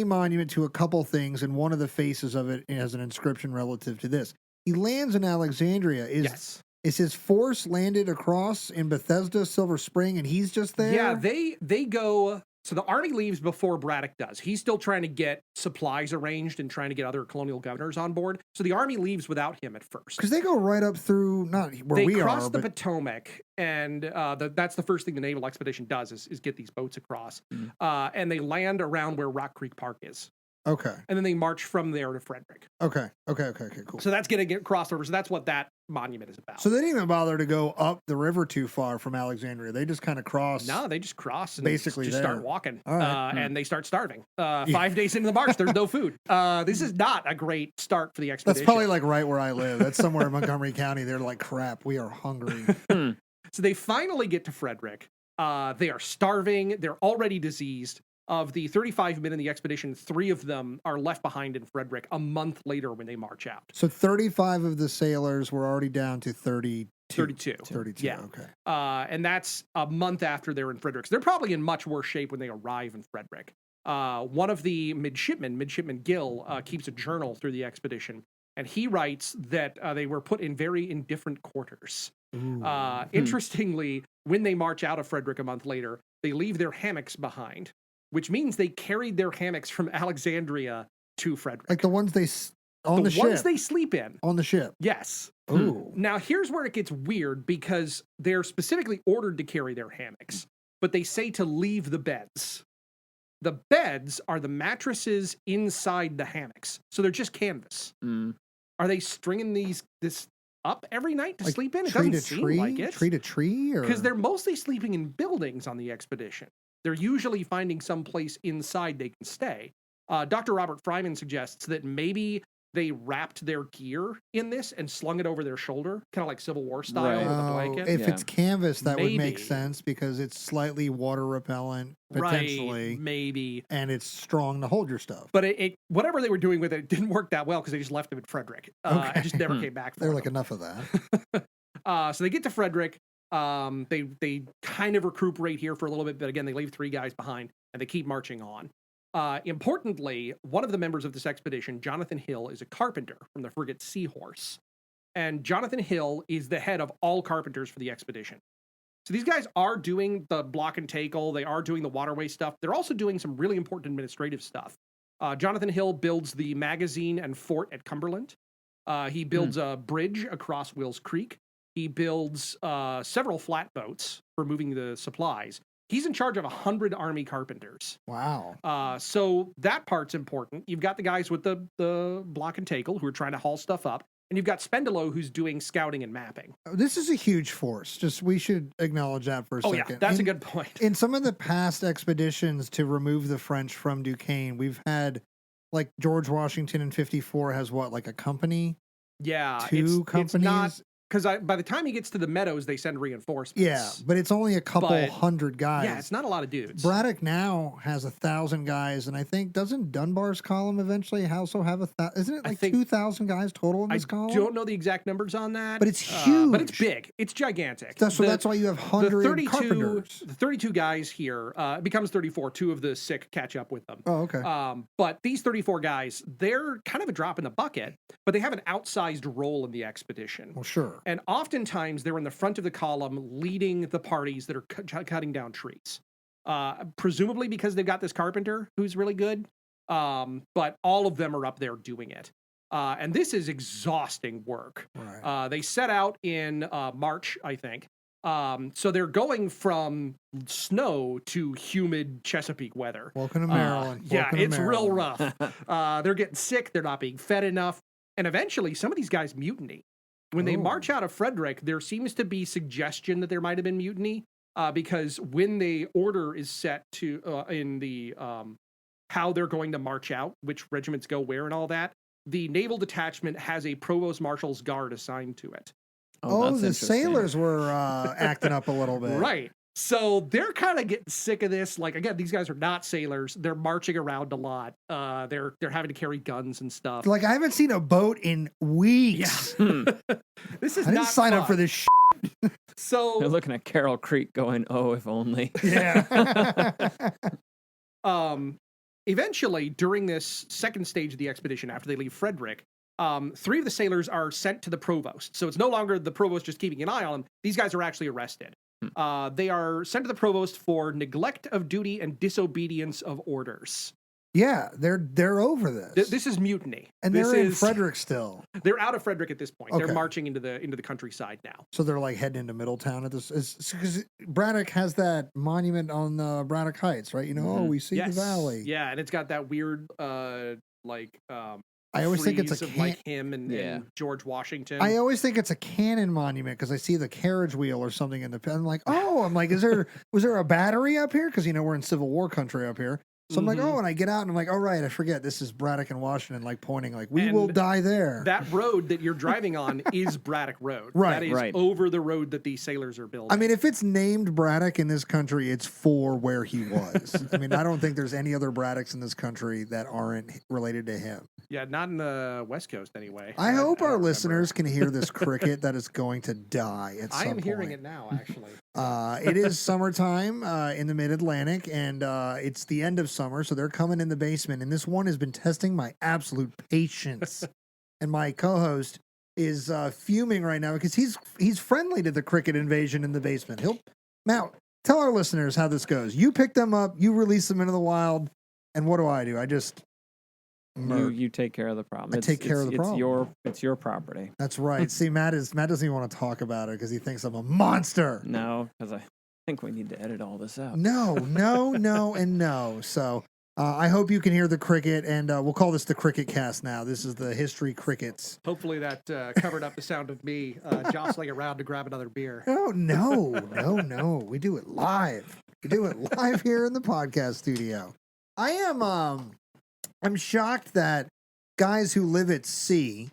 monument to a couple things, and one of the faces of it has an inscription relative to this. He lands in Alexandria. Is his force landed across in Bethesda, Silver Spring, and he's just there? Yeah, they go. So the army leaves before Braddock does. He's still trying to get supplies arranged and trying to get other colonial governors on board. So the army leaves without him at first. Because they go right up through, not where we are. They cross the but Potomac, and that's the first thing the naval expedition does is get these boats across. And they land around where Rock Creek Park is. Okay. And then they march from there to Frederick. Okay, cool. So that's getting across the river. So that's what that monument is about. So they didn't even bother to go up the river too far from Alexandria. They just kind of cross. No, they just cross and Basically just there. start walking. All right. And they start starving. 5 days into the march, there's no food. This is not a great start for the expedition. That's probably like right where I live. That's somewhere in Montgomery County. They're like, crap, we are hungry. So they finally get to Frederick. They are starving. They're already diseased. Of the 35 men in the expedition, 3 of them are left behind in Frederick a month later when they march out. So 35 of the sailors were already down to 32. 32, Yeah. okay. And that's a month after they're in Frederick. So they're probably in much worse shape when they arrive in Frederick. One of the Midshipman Gill, keeps a journal through the expedition, and he writes that they were put in very indifferent quarters. Interestingly, when they march out of Frederick a month later, they leave their hammocks behind, which means they carried their hammocks from Alexandria to Frederick. Like the ones they on the ship. The ones they sleep in. On the ship. Yes. Ooh. Now, here's where it gets weird because they're specifically ordered to carry their hammocks, but they say to leave the beds. The beds are the mattresses inside the hammocks, so they're just canvas. Are they stringing this up every night to Like sleep in? It tree doesn't to seem tree? like it. Tree to tree? Because they're mostly sleeping in buildings on the expedition. They're usually finding some place inside they can stay. Dr. Robert Fryman suggests that maybe they wrapped their gear in this and slung it over their shoulder, kind of like Civil War style with a blanket. If it's canvas, that would make Maybe. sense because it's slightly water repellent, potentially. Right, maybe. And it's strong to hold your stuff. But it whatever they were doing with it didn't work that well because they just left them in Frederick. It just never came back for They're them. like enough of that. So they get to Frederick. They kind of recuperate here for a little bit, but again, they leave 3 guys behind and they keep marching on. Importantly, one of the members of this expedition, Jonathan Hill, is a carpenter from the frigate Seahorse. And Jonathan Hill is the head of all carpenters for the expedition. So these guys are doing the block and tackle. They are doing the waterway stuff. They're also doing some really important administrative stuff. Jonathan Hill builds the magazine and fort at Cumberland. He builds a bridge across Wills Creek. He builds several flatboats for moving the supplies. He's in charge of 100 Army carpenters. Wow. So that part's important. You've got the guys with the block and tackle who are trying to haul stuff up. And you've got Spendelow who's doing scouting and mapping. This is a huge force. We should acknowledge that for a second. Yeah, that's a good point. In some of the past expeditions to remove the French from Duquesne, we've had, like, George Washington in 54 has what, like a company? Yeah. 2 companies? It's not, because by the time he gets to the Meadows, they send reinforcements. Yeah, but it's only a couple hundred guys. Yeah, it's not a lot of dudes. Braddock now has 1,000 guys, and I think, doesn't Dunbar's column eventually also have 1,000? Isn't it like 2,000 guys total in this column? I don't know the exact numbers on that. But it's huge. But it's big. It's gigantic. That's why you have 100 carpenters. The 32 guys here, it becomes 34. 2 of the sick catch up with them. Oh, okay. But these 34 guys, they're kind of a drop in the bucket, but they have an outsized role in the expedition. Well, sure. And oftentimes they're in the front of the column leading the parties that are cutting down trees. Presumably because they've got this carpenter who's really good. But all of them are up there doing it. And this is exhausting work. Right. They set out in March, I think. So they're going from snow to humid Chesapeake weather. Welcome to Maryland. It's real rough. They're getting sick. They're not being fed enough. And eventually some of these guys mutiny. When they march out of Frederick, there seems to be suggestion that there might have been mutiny because when the order is set to in the how they're going to march out, which regiments go where and all that, the naval detachment has a provost marshal's guard assigned to it. Oh, the sailors were acting up a little bit. Right. So they're kind of getting sick of this. Like, again, these guys are not sailors. They're marching around a lot. They're having to carry guns and stuff. Like, I haven't seen a boat in weeks. Yeah. This is I didn't not sign fun. up for this shit. So they're looking at Carroll Creek going, oh, if only. Yeah. Eventually, during this second stage of the expedition, after they leave Frederick, 3 of the sailors are sent to the provost. So it's no longer the provost just keeping an eye on them. These guys are actually arrested. They are sent to the provost for neglect of duty and disobedience of orders. Yeah, they're over this. This is mutiny. And they're in Frederick still. They're out of Frederick at this point. Okay. They're marching into the countryside now. So they're like heading into Middletown at this. Because Braddock has that monument on Braddock Heights, right? You know, we see the valley. Yeah, and it's got that weird I always think it's a of like him and George Washington. I always think it's a cannon monument because I see the carriage wheel or something in the. I'm like, was there a battery up here? Because we're in Civil War country up here. So I'm like, oh, and I get out and I'm like, oh, right, I forget. This is Braddock and Washington, like pointing, like, we will die there. That road that you're driving on is Braddock Road. Right. That is over the road that these sailors are building. I mean, if it's named Braddock in this country, it's for where he was. I mean, I don't think there's any other Braddocks in this country that aren't related to him. Yeah, not in the West Coast anyway. I hope our listeners can hear this cricket that is going to die at some point. I am hearing it now, actually. It is summertime in the mid-Atlantic, and it's the end of summer, so they're coming in the basement, and this one has been testing my absolute patience. And my co-host is fuming right now because he's friendly to the cricket invasion in the basement. Matt, tell our listeners how this goes. You pick them up, you release them into the wild, and what do? I just you take care of the problem. I take care of the problem. It's your property. That's right. See, Matt doesn't even want to talk about it because he thinks I'm a monster. No, because I think we need to edit all this out. No, and no. So I hope you can hear the cricket, and we'll call this the Cricket Cast now. This is the History Crickets. Hopefully that covered up the sound of me jostling around to grab another beer. Oh, no. We do it live. We do it live here in the podcast studio. I'm shocked that guys who live at sea,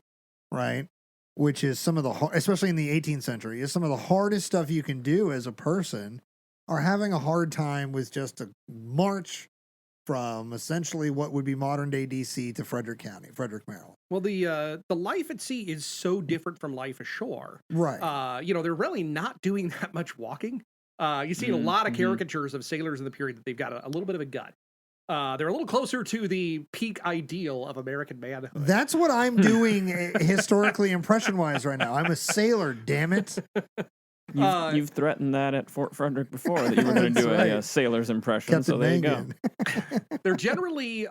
right, which is some of the, especially in the 18th century, is some of the hardest stuff you can do as a person, are having a hard time with just a march from essentially what would be modern day DC to Frederick, Maryland. Well, the life at sea is so different from life ashore. Right. They're really not doing that much walking. You see a lot of caricatures of sailors in the period that they've got a little bit of a gut. They're a little closer to the peak ideal of American manhood. That's what I'm doing historically impression-wise right now. I'm a sailor, damn it. You've threatened that at Fort Frederick before, that you were going to do a sailor's impression. Captain so there Mangan. you go. They're generally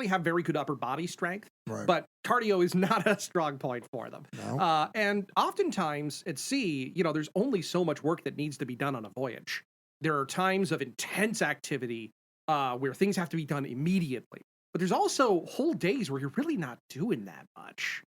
have very good upper body strength, but cardio is not a strong point for them. No. And oftentimes at sea, there's only so much work that needs to be done on a voyage. There are times of intense activity where things have to be done immediately. But there's also whole days where you're really not doing that much.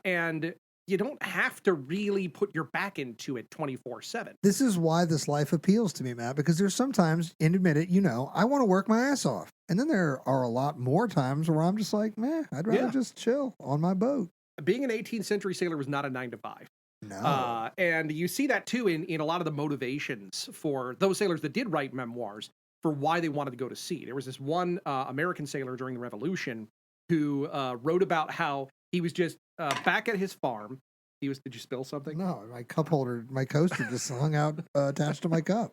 And you don't have to really put your back into it 24/7. This is why this life appeals to me, Matt, because there's sometimes, and admit it, I want to work my ass off. And then there are a lot more times where I'm just like, man, I'd rather just chill on my boat. Being an 18th century sailor was not a 9-to-5. No. And you see that too in a lot of the motivations for those sailors that did write memoirs for why they wanted to go to sea. There was this one American sailor during the Revolution who wrote about how he was just back at his farm. Did you spill something? No, my cup holder, my coaster just hung out attached to my cup.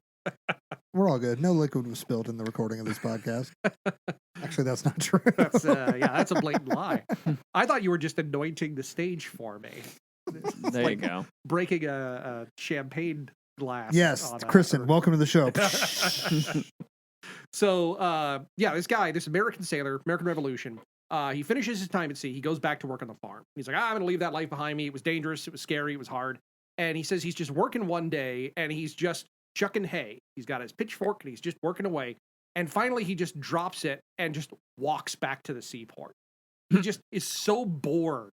We're all good. No liquid was spilled in the recording of this podcast. Actually, that's not true. That's a blatant lie. I thought you were just anointing the stage for me. There you go. Breaking a champagne glass. Yes, Kristen, welcome to the show. So, this American sailor, American Revolution, he finishes his time at sea. He goes back to work on the farm. He's like, I'm going to leave that life behind me. It was dangerous. It was scary. It was hard. And he says he's just working one day and he's just chucking hay. He's got his pitchfork and he's just working away. And finally, he just drops it and just walks back to the seaport. He just is so bored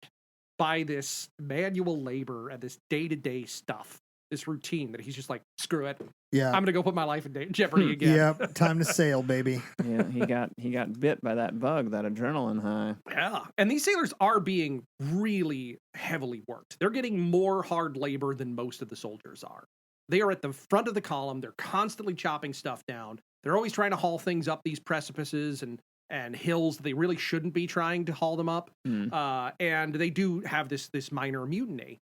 by this manual labor and this day-to-day stuff, this routine, that he's just like, screw it. Yeah, I'm gonna go put my life in jeopardy again. Yep, time to sail, baby. Yeah, he got bit by that bug, that adrenaline high. Yeah, and these sailors are being really heavily worked. They're getting more hard labor than most of the soldiers are. They are at the front of the column. They're constantly chopping stuff down. They're always trying to haul things up these precipices and hills that they really shouldn't be trying to haul them up. And they do have this minor mutiny.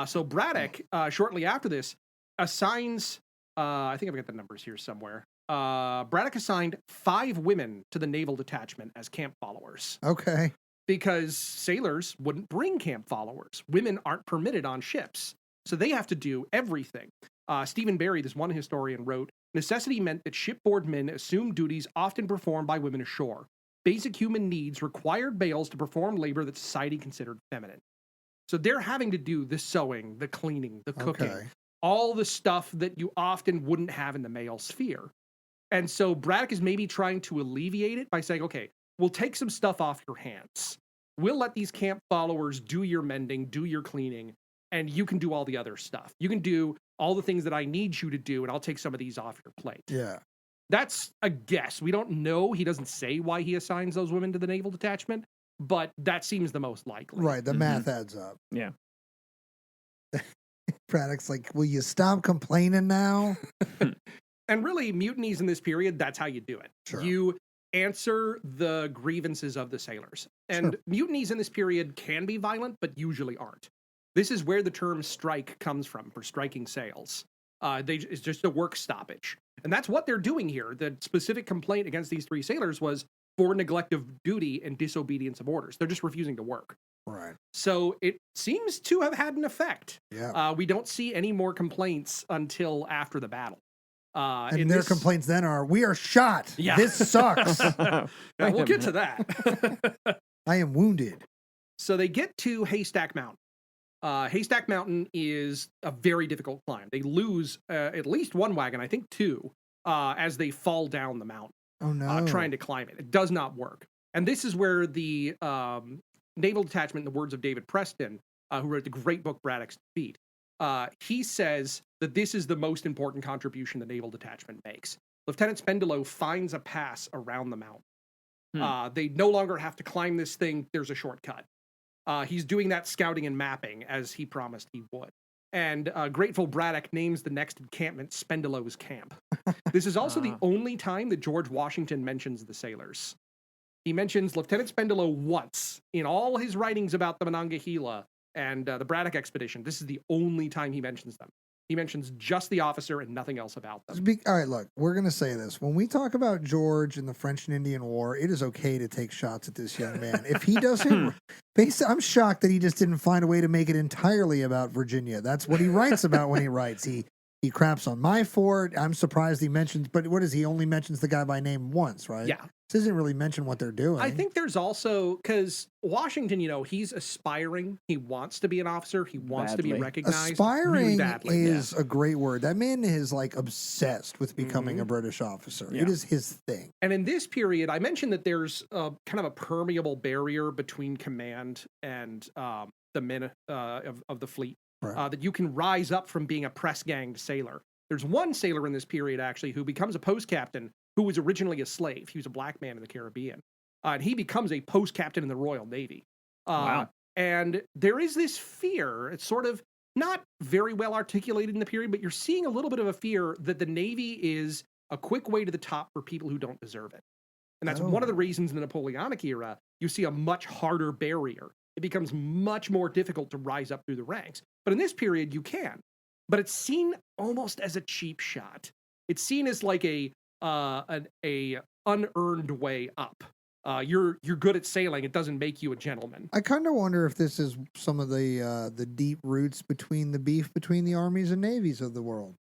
So Braddock, shortly after this, assigns, I think I've got the numbers here somewhere. Braddock assigned 5 women to the naval detachment as camp followers. Okay. Because sailors wouldn't bring camp followers. Women aren't permitted on ships. So they have to do everything. Stephen Barry, this one historian, wrote, necessity meant that shipboard men assumed duties often performed by women ashore. Basic human needs required males to perform labor that society considered feminine. So they're having to do the sewing, the cleaning, the cooking, all the stuff that you often wouldn't have in the male sphere. And so Braddock is maybe trying to alleviate it by saying, okay, we'll take some stuff off your hands. We'll let these camp followers do your mending, do your cleaning, and you can do all the other stuff. You can do all the things that I need you to do, and I'll take some of these off your plate. Yeah. That's a guess. We don't know. He doesn't say why he assigns those women to the naval detachment, but that seems the most likely. Right. The math adds up. Yeah. Braddock's like, will you stop complaining now? And really, mutinies in this period, that's how you do it. Sure. You answer the grievances of the sailors. And mutinies in this period can be violent, but usually aren't. This is where the term strike comes from, for striking sails. It's just a work stoppage. And that's what they're doing here. The specific complaint against these 3 sailors was for neglect of duty and disobedience of orders. They're just refusing to work. Right. So it seems to have had an effect. Yeah. We don't see any more complaints until after the battle. And their complaints then are, we are shot. Yeah. This sucks. We'll get to that. I am wounded. So they get to Haystack Mountain. Haystack Mountain is a very difficult climb. They lose at least 1 wagon, I think 2, as they fall down the mountain. Oh, no. Trying to climb it. It does not work. And this is where the naval detachment, in the words of David Preston, who wrote the great book Braddock's Defeat, he says that this is the most important contribution the naval detachment makes. Lieutenant Spendilow finds a pass around the mountain. They no longer have to climb this thing. There's a shortcut. He's doing that scouting and mapping as he promised he would. And grateful Braddock names the next encampment Spendilow's Camp. This is also the only time that George Washington mentions the sailors. He mentions Lieutenant Spendilow once in all his writings about the Monongahela and the Braddock expedition. This is the only time he mentions them. He mentions just the officer and nothing else about them. All right, look, we're going to say this. When we talk about George and the French and Indian War, it is okay to take shots at this young man. If he doesn't, I'm shocked that he just didn't find a way to make it entirely about Virginia. That's what he writes about when he writes. He craps on my fort. I'm surprised he mentions, but what is he only mentions the guy by name once, right? Yeah. This doesn't really mention what they're doing. I think there's also, because Washington, he's aspiring. He wants to be an officer. He wants to be recognized. Aspiring really badly, is a great word. That man is like obsessed with becoming a British officer. Yeah. It is his thing. And in this period, I mentioned that there's kind of a permeable barrier between command and the men of the fleet. Right. That you can rise up from being a press-ganged sailor. There's one sailor in this period, actually, who becomes a post captain who was originally a slave. He was a black man in the Caribbean. And he becomes a post captain in the Royal Navy. Wow. And there is this fear. It's sort of not very well articulated in the period, but you're seeing a little bit of a fear that the Navy is a quick way to the top for people who don't deserve it. And that's one of the reasons in the Napoleonic era, you see a much harder barrier. It becomes much more difficult to rise up through the ranks. But in this period, you can. But it's seen almost as a cheap shot. It's seen as like a unearned way up. You're good at sailing. It doesn't make you a gentleman. I kind of wonder if this is some of the deep roots between the beef between the armies and navies of the world.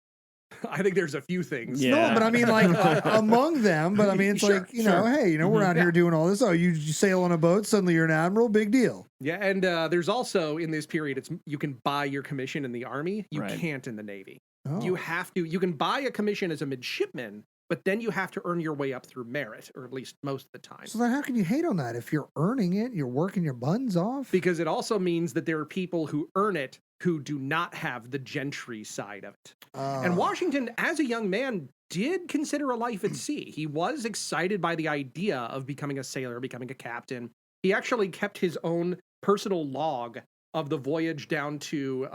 I think there's a few things. Yeah. No, but I mean, like among them. But I mean, it's Sure, like hey, we're out here doing all this. Oh, you sail on a boat, suddenly you're an admiral. Big deal. Yeah, and there's also in this period, you can buy your commission in the Army. You Right. can't in the Navy. Oh. You have to. You can buy a commission as a midshipman, but then you have to earn your way up through merit, or at least most of the time. So then, how can you hate on that if you're earning it? You're working your buns off. Because it also means that there are people who earn it who do not have the gentry side of it. And Washington, as a young man, did consider a life at sea. He was excited by the idea of becoming a sailor, becoming a captain. He actually kept his own personal log of the voyage down to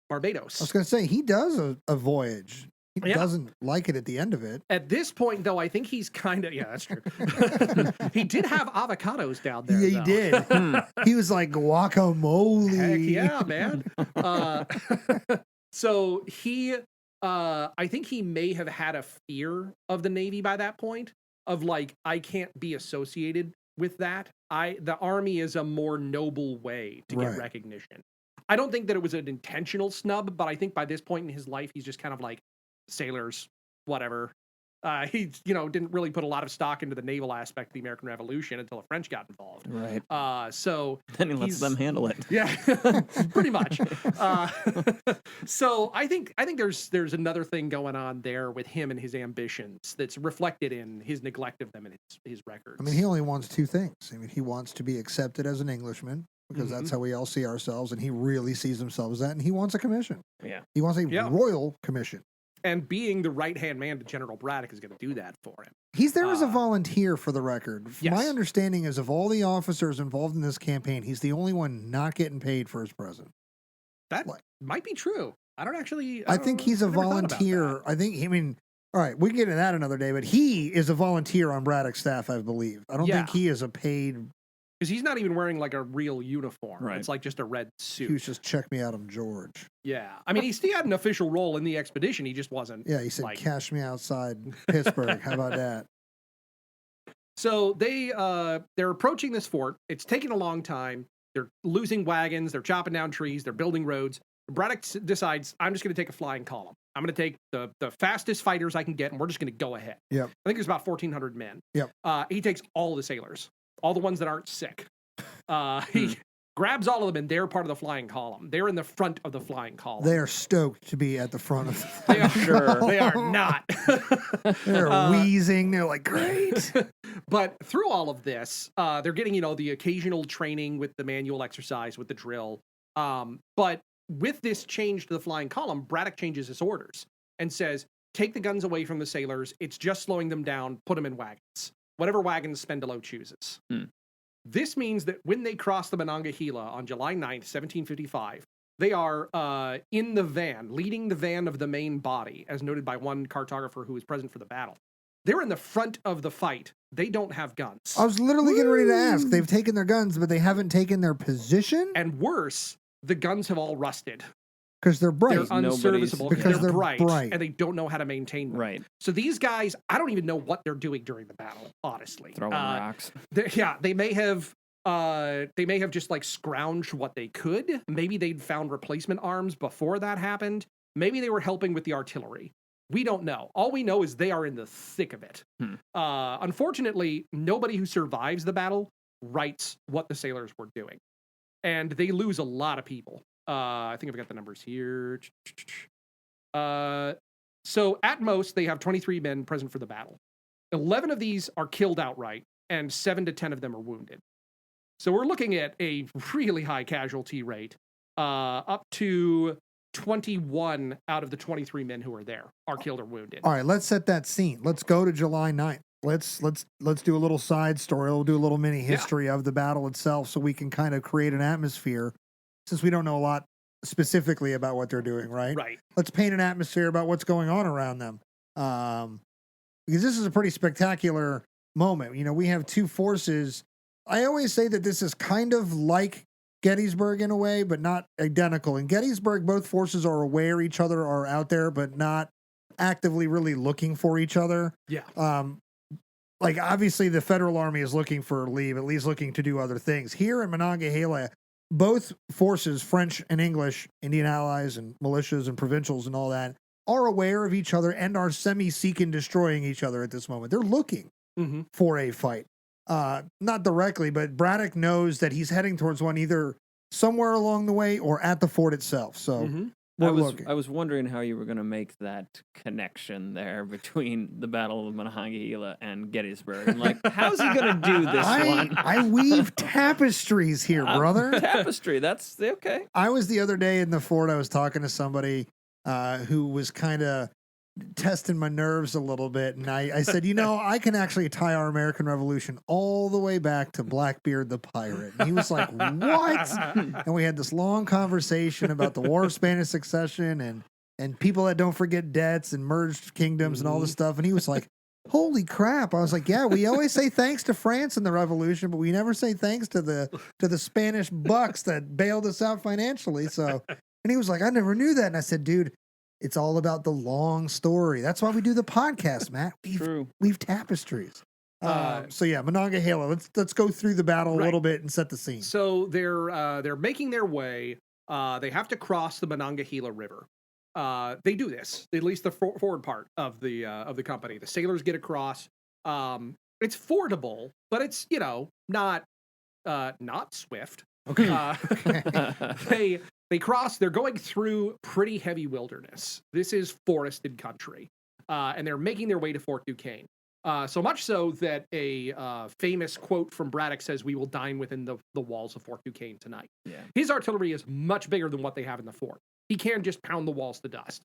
Barbados. I was going to say, he does a voyage. He Yeah. doesn't like it at the end of it. At this point, though, I think he's kind of, that's true. He did have avocados down there. Yeah, he though. did. He was like, guacamole. Heck yeah, man. So he, I think he may have had a fear of the Navy by that point, of like, I can't be associated with that. The Army is a more noble way to get recognition. I don't think that it was an intentional snub, but I think by this point in his life, he's just kind of like, sailors, whatever. He, didn't really put a lot of stock into the naval aspect of the American Revolution until the French got involved. Right. So then he lets them handle it. Yeah, pretty much. So I think there's another thing going on there with him and his ambitions that's reflected in his neglect of them and his records. I mean, he only wants two things. I mean, he wants to be accepted as an Englishman, because that's how we all see ourselves, and he really sees himself as that, and he wants a commission. Yeah. He wants a royal commission. And being the right-hand man to General Braddock is going to do that for him. He's there as a volunteer, for the record. Yes. My understanding is of all the officers involved in this campaign, he's the only one not getting paid for his present. That might be true. I don't actually. I think he's a volunteer. I mean, all right, we can get into that another day, but he is a volunteer on Braddock's staff, I believe. I don't think he is a paid. Because he's not even wearing like a real uniform. Right. It's like just a red suit. He was just, check me out, I'm George. Yeah. I mean, he still had an official role in the expedition. He just wasn't. Yeah, he said, like, cash me outside Pittsburgh. How about that? So they're approaching this fort. It's taking a long time. They're losing wagons. They're chopping down trees. They're building roads. Braddock decides, I'm just going to take a flying column. I'm going to take the fastest fighters I can get, and we're just going to go ahead. Yep. I think there's about 1,400 men. Yep. He takes all the sailors, all the ones that aren't sick. He grabs all of them, and they're part of the flying column. They're in the front of the flying column. They are stoked to be at the front of the They are sure. They are not. They're wheezing. They're like, great. But through all of this, they're getting, the occasional training with the manual exercise, with the drill. But with this change to the flying column, Braddock changes his orders and says, take the guns away from the sailors. It's just slowing them down. Put them in wagons. Whatever wagons Spendalo chooses. This means that when they cross the Monongahela on July 9th, 1755, they are in the van, leading the van of the main body, as noted by one cartographer who was present for the battle. They're in the front of the fight. They don't have guns. I was literally getting ready to ask. They've taken their guns, but they haven't taken their position? And worse, the guns have all rusted. Because they're bright. They're unserviceable because they're bright, and they don't know how to maintain them. Right. So these guys, I don't even know what they're doing during the battle, honestly. Throwing rocks. They may have just like scrounged what they could. Maybe they'd found replacement arms before that happened. Maybe they were helping with the artillery. We don't know. All we know is they are in the thick of it. Unfortunately, nobody who survives the battle writes what the sailors were doing. And they lose a lot of people. I think I've got the numbers here. So at most, they have 23 men present for the battle. 11 of these are killed outright, and 7 to 10 of them are wounded. So we're looking at a really high casualty rate, up to 21 out of the 23 men who are there are killed or wounded. All right, let's set that scene. Let's go to July 9th. Let's do a little side story. We'll do a little mini history of the battle itself so we can kind of create an atmosphere, since we don't know a lot specifically about what they're doing, right? Right. Let's paint an atmosphere about what's going on around them. Because this is a pretty spectacular moment. We have two forces. I always say that this is kind of like Gettysburg in a way, but not identical. In Gettysburg, both forces are aware each other are out there, but not actively really looking for each other. Yeah. Like, obviously, the Federal Army is looking for leave, at least looking to do other things. Here in Monongahela, both forces, French and English, Indian allies and militias and provincials and all that, are aware of each other and are semi-seeking destroying each other at this moment. They're looking for a fight. Not directly, but Braddock knows that he's heading towards one either somewhere along the way or at the fort itself. So we're looking. I was wondering how you were going to make that connection there between the Battle of Monongahela and Gettysburg. And like, how's he going to do this one? I weave tapestries here, brother. Tapestry, that's okay. I was the other day in the fort. I was talking to somebody who was kind of testing my nerves a little bit. And I said, I can actually tie our American Revolution all the way back to Blackbeard the pirate. And he was like, what? And we had this long conversation about the War of Spanish Succession and people that don't forget debts and merged kingdoms and all this stuff. And he was like, holy crap. I was like, yeah, we always say thanks to France in the Revolution, but we never say thanks to the Spanish bucks that bailed us out financially. So, and he was like, I never knew that. And I said, dude, it's all about the long story. That's why we do the podcast, Matt. We've tapestries. So yeah, Monongahela. Let's go through the battle a little bit and set the scene. So they're making their way. They have to cross the Monongahela River. They do this, at least the forward part of the company. The sailors get across. It's fordable, but it's not swift. Okay. They cross, they're going through pretty heavy wilderness. This is forested country. And they're making their way to Fort Duquesne. So much so that a famous quote from Braddock says, "We will dine within the walls of Fort Duquesne tonight." Yeah. His artillery is much bigger than what they have in the fort. He can just pound the walls to dust.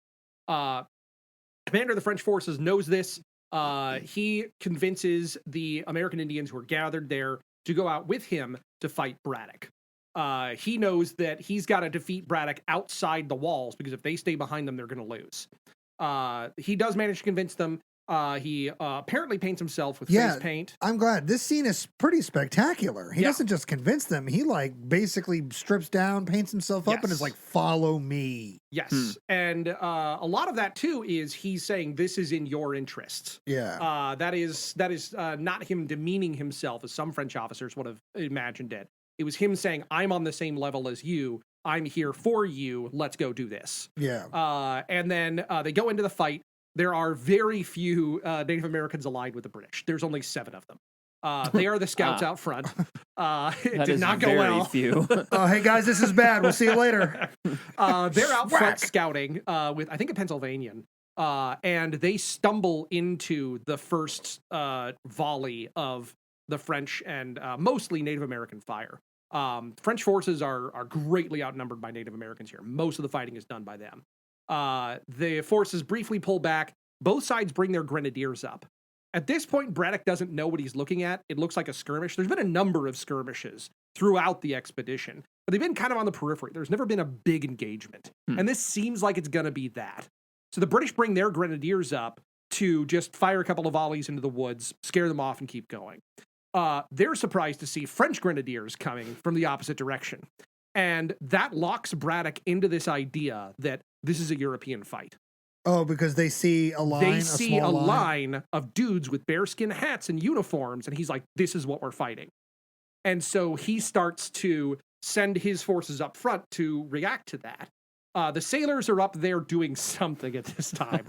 Commander of the French forces knows this. He convinces the American Indians who are gathered there to go out with him to fight Braddock. He knows that he's got to defeat Braddock outside the walls, because if they stay behind them, they're going to lose. He does manage to convince them. He apparently paints himself with face paint. I'm glad. This scene is pretty spectacular. He doesn't just convince them. He basically strips down, paints himself up, and is like, follow me. Yes. And a lot of that too is he's saying this is in your interests. Yeah. That is not him demeaning himself as some French officers would have imagined it. It was him saying, I'm on the same level as you. I'm here for you. Let's go do this. Yeah. And then they go into the fight. There are very few Native Americans allied with the British. There's only 7 of them. They are the scouts out front. It did not go well. Few. Oh, hey guys, this is bad. We'll see you later. They're out front scouting with, I think, a Pennsylvanian. And they stumble into the first volley of the French and mostly Native American fire. French forces are greatly outnumbered by Native Americans here. Most of the fighting is done by them. The forces briefly pull back. Both sides bring their grenadiers up. At this point, Braddock doesn't know what he's looking at. It looks like a skirmish. There's been a number of skirmishes throughout the expedition, but they've been kind of on the periphery. There's never been a big engagement. And this seems like it's going to be that. So the British bring their grenadiers up to just fire a couple of volleys into the woods, scare them off, and keep going. They're surprised to see French grenadiers coming from the opposite direction. And that locks Braddock into this idea that this is a European fight. Oh, because they see a line. They see a line of dudes with bearskin hats and uniforms, and he's like, this is what we're fighting. And so he starts to send his forces up front to react to that. The sailors are up there doing something at this time,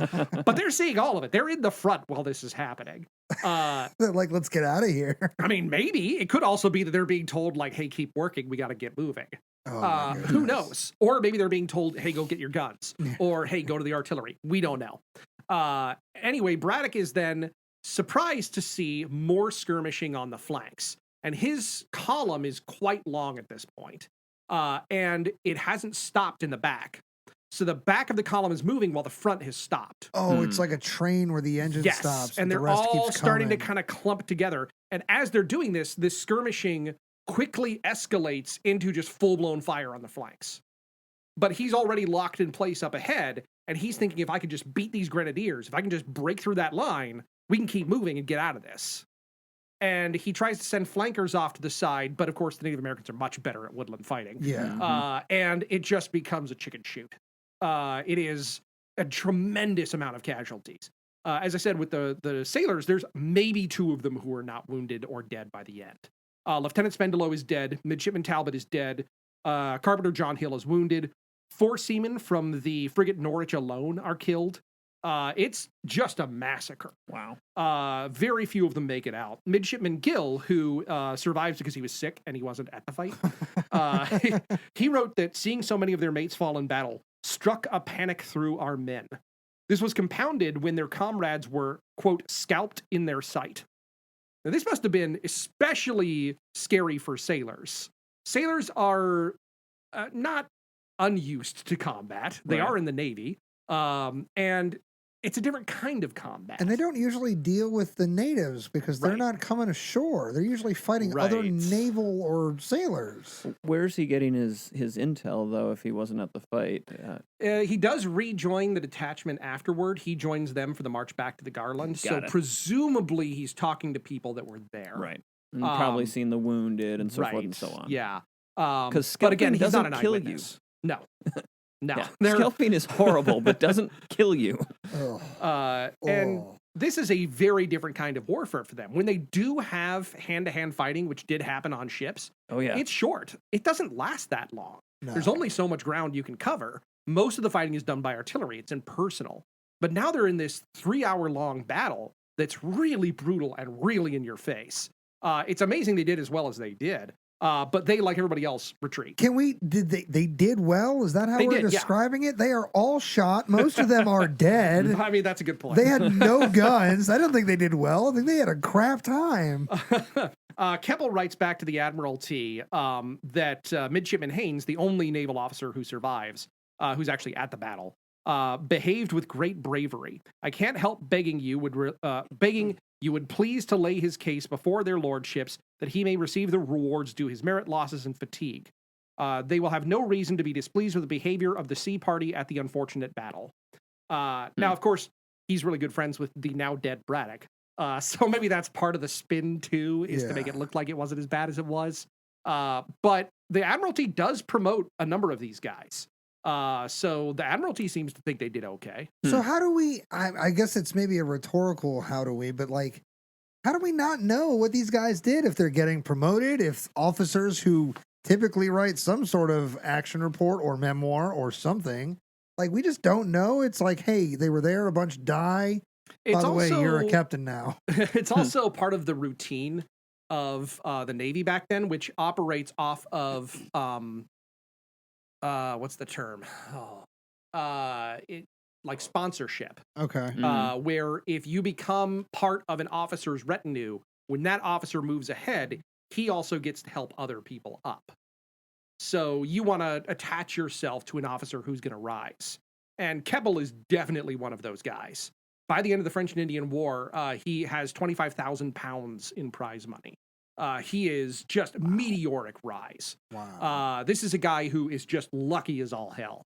but they're seeing all of it. They're in the front while this is happening. They're like, let's get out of here. I mean, maybe it could also be that they're being told, like, hey, keep working. We got to get moving. Who knows? Or maybe they're being told, hey, go get your guns. Or, hey, go to the artillery. We don't know. Anyway, Braddock is then surprised to see more skirmishing on the flanks. And his column is quite long at this point. And it hasn't stopped in the back. So the back of the column is moving while the front has stopped. Oh, it's like a train where the engine stops. And they're all starting to kind of clump together. And as they're doing this, this skirmishing quickly escalates into just full-blown fire on the flanks. But he's already locked in place up ahead, and he's thinking, if I could just beat these grenadiers, if I can just break through that line, we can keep moving and get out of this. And he tries to send flankers off to the side, but of course the Native Americans are much better at woodland fighting. Yeah. And it just becomes a chicken shoot. It is a tremendous amount of casualties. As I said, with the sailors, there's maybe 2 of them who are not wounded or dead by the end. Lieutenant Spendelow is dead. Midshipman Talbot is dead. Carpenter John Hill is wounded. 4 seamen from the frigate Norwich alone are killed. It's just a massacre. Wow. Very few of them make it out. Midshipman Gill, who survives because he was sick and he wasn't at the fight, he wrote that seeing so many of their mates fall in battle struck a panic through our men. This was compounded when their comrades were, quote, scalped in their sight. Now, this must have been especially scary for sailors. Sailors are not unused to combat. They are in the Navy. And it's a different kind of combat. And they don't usually deal with the natives because they're not coming ashore. They're usually fighting other naval or sailors. Where's he getting his intel, though, if he wasn't at the fight? He does rejoin the detachment afterward. He joins them for the march back to the Garland. Presumably he's talking to people that were there. Right. And probably seen the wounded and so forth and so on. Yeah. Because but again, he's not an kill eyewitness. No. No. Yeah. Scalping is horrible, but doesn't kill you. And this is a very different kind of warfare for them. When they do have hand-to-hand fighting, which did happen on ships, it's short. It doesn't last that long. No. There's only so much ground you can cover. Most of the fighting is done by artillery. It's impersonal. But now they're in this 3-hour-long battle that's really brutal and really in your face. It's amazing they did as well as they did. But they, like everybody else, retreat. They did well? Is that how we're describing it? They are all shot. Most of them are dead. I mean, that's a good point. They had no guns. I don't think they did well. I think they had a crap time. Keppel writes back to the Admiralty that Midshipman Haynes, the only naval officer who survives, who's actually at the battle, behaved with great bravery. I can't help begging you would please to lay his case before their lordships, that he may receive the rewards due his merit, losses, and fatigue. They will have no reason to be displeased with the behavior of the sea party at the unfortunate battle. Now, of course, he's really good friends with the now dead Braddock. So maybe that's part of the spin, too, is to make it look like it wasn't as bad as it was. But the Admiralty does promote a number of these guys. So the Admiralty seems to think they did okay. So how do we, I guess it's maybe a rhetorical how do we, but like, how do we not know what these guys did if they're getting promoted, if officers who typically write some sort of action report or memoir or something, like we just don't know. It's like, hey, they were there, a bunch die. By the way, you're a captain now. It's also part of the routine of the Navy back then, which operates off of what's the term? Like sponsorship. Okay. Where if you become part of an officer's retinue, when that officer moves ahead, he also gets to help other people up. So you want to attach yourself to an officer who's going to rise. And Keppel is definitely one of those guys. By the end of the French and Indian War, he has 25,000 pounds in prize money. He is just meteoric rise. Wow. This is a guy who is just lucky as all hell.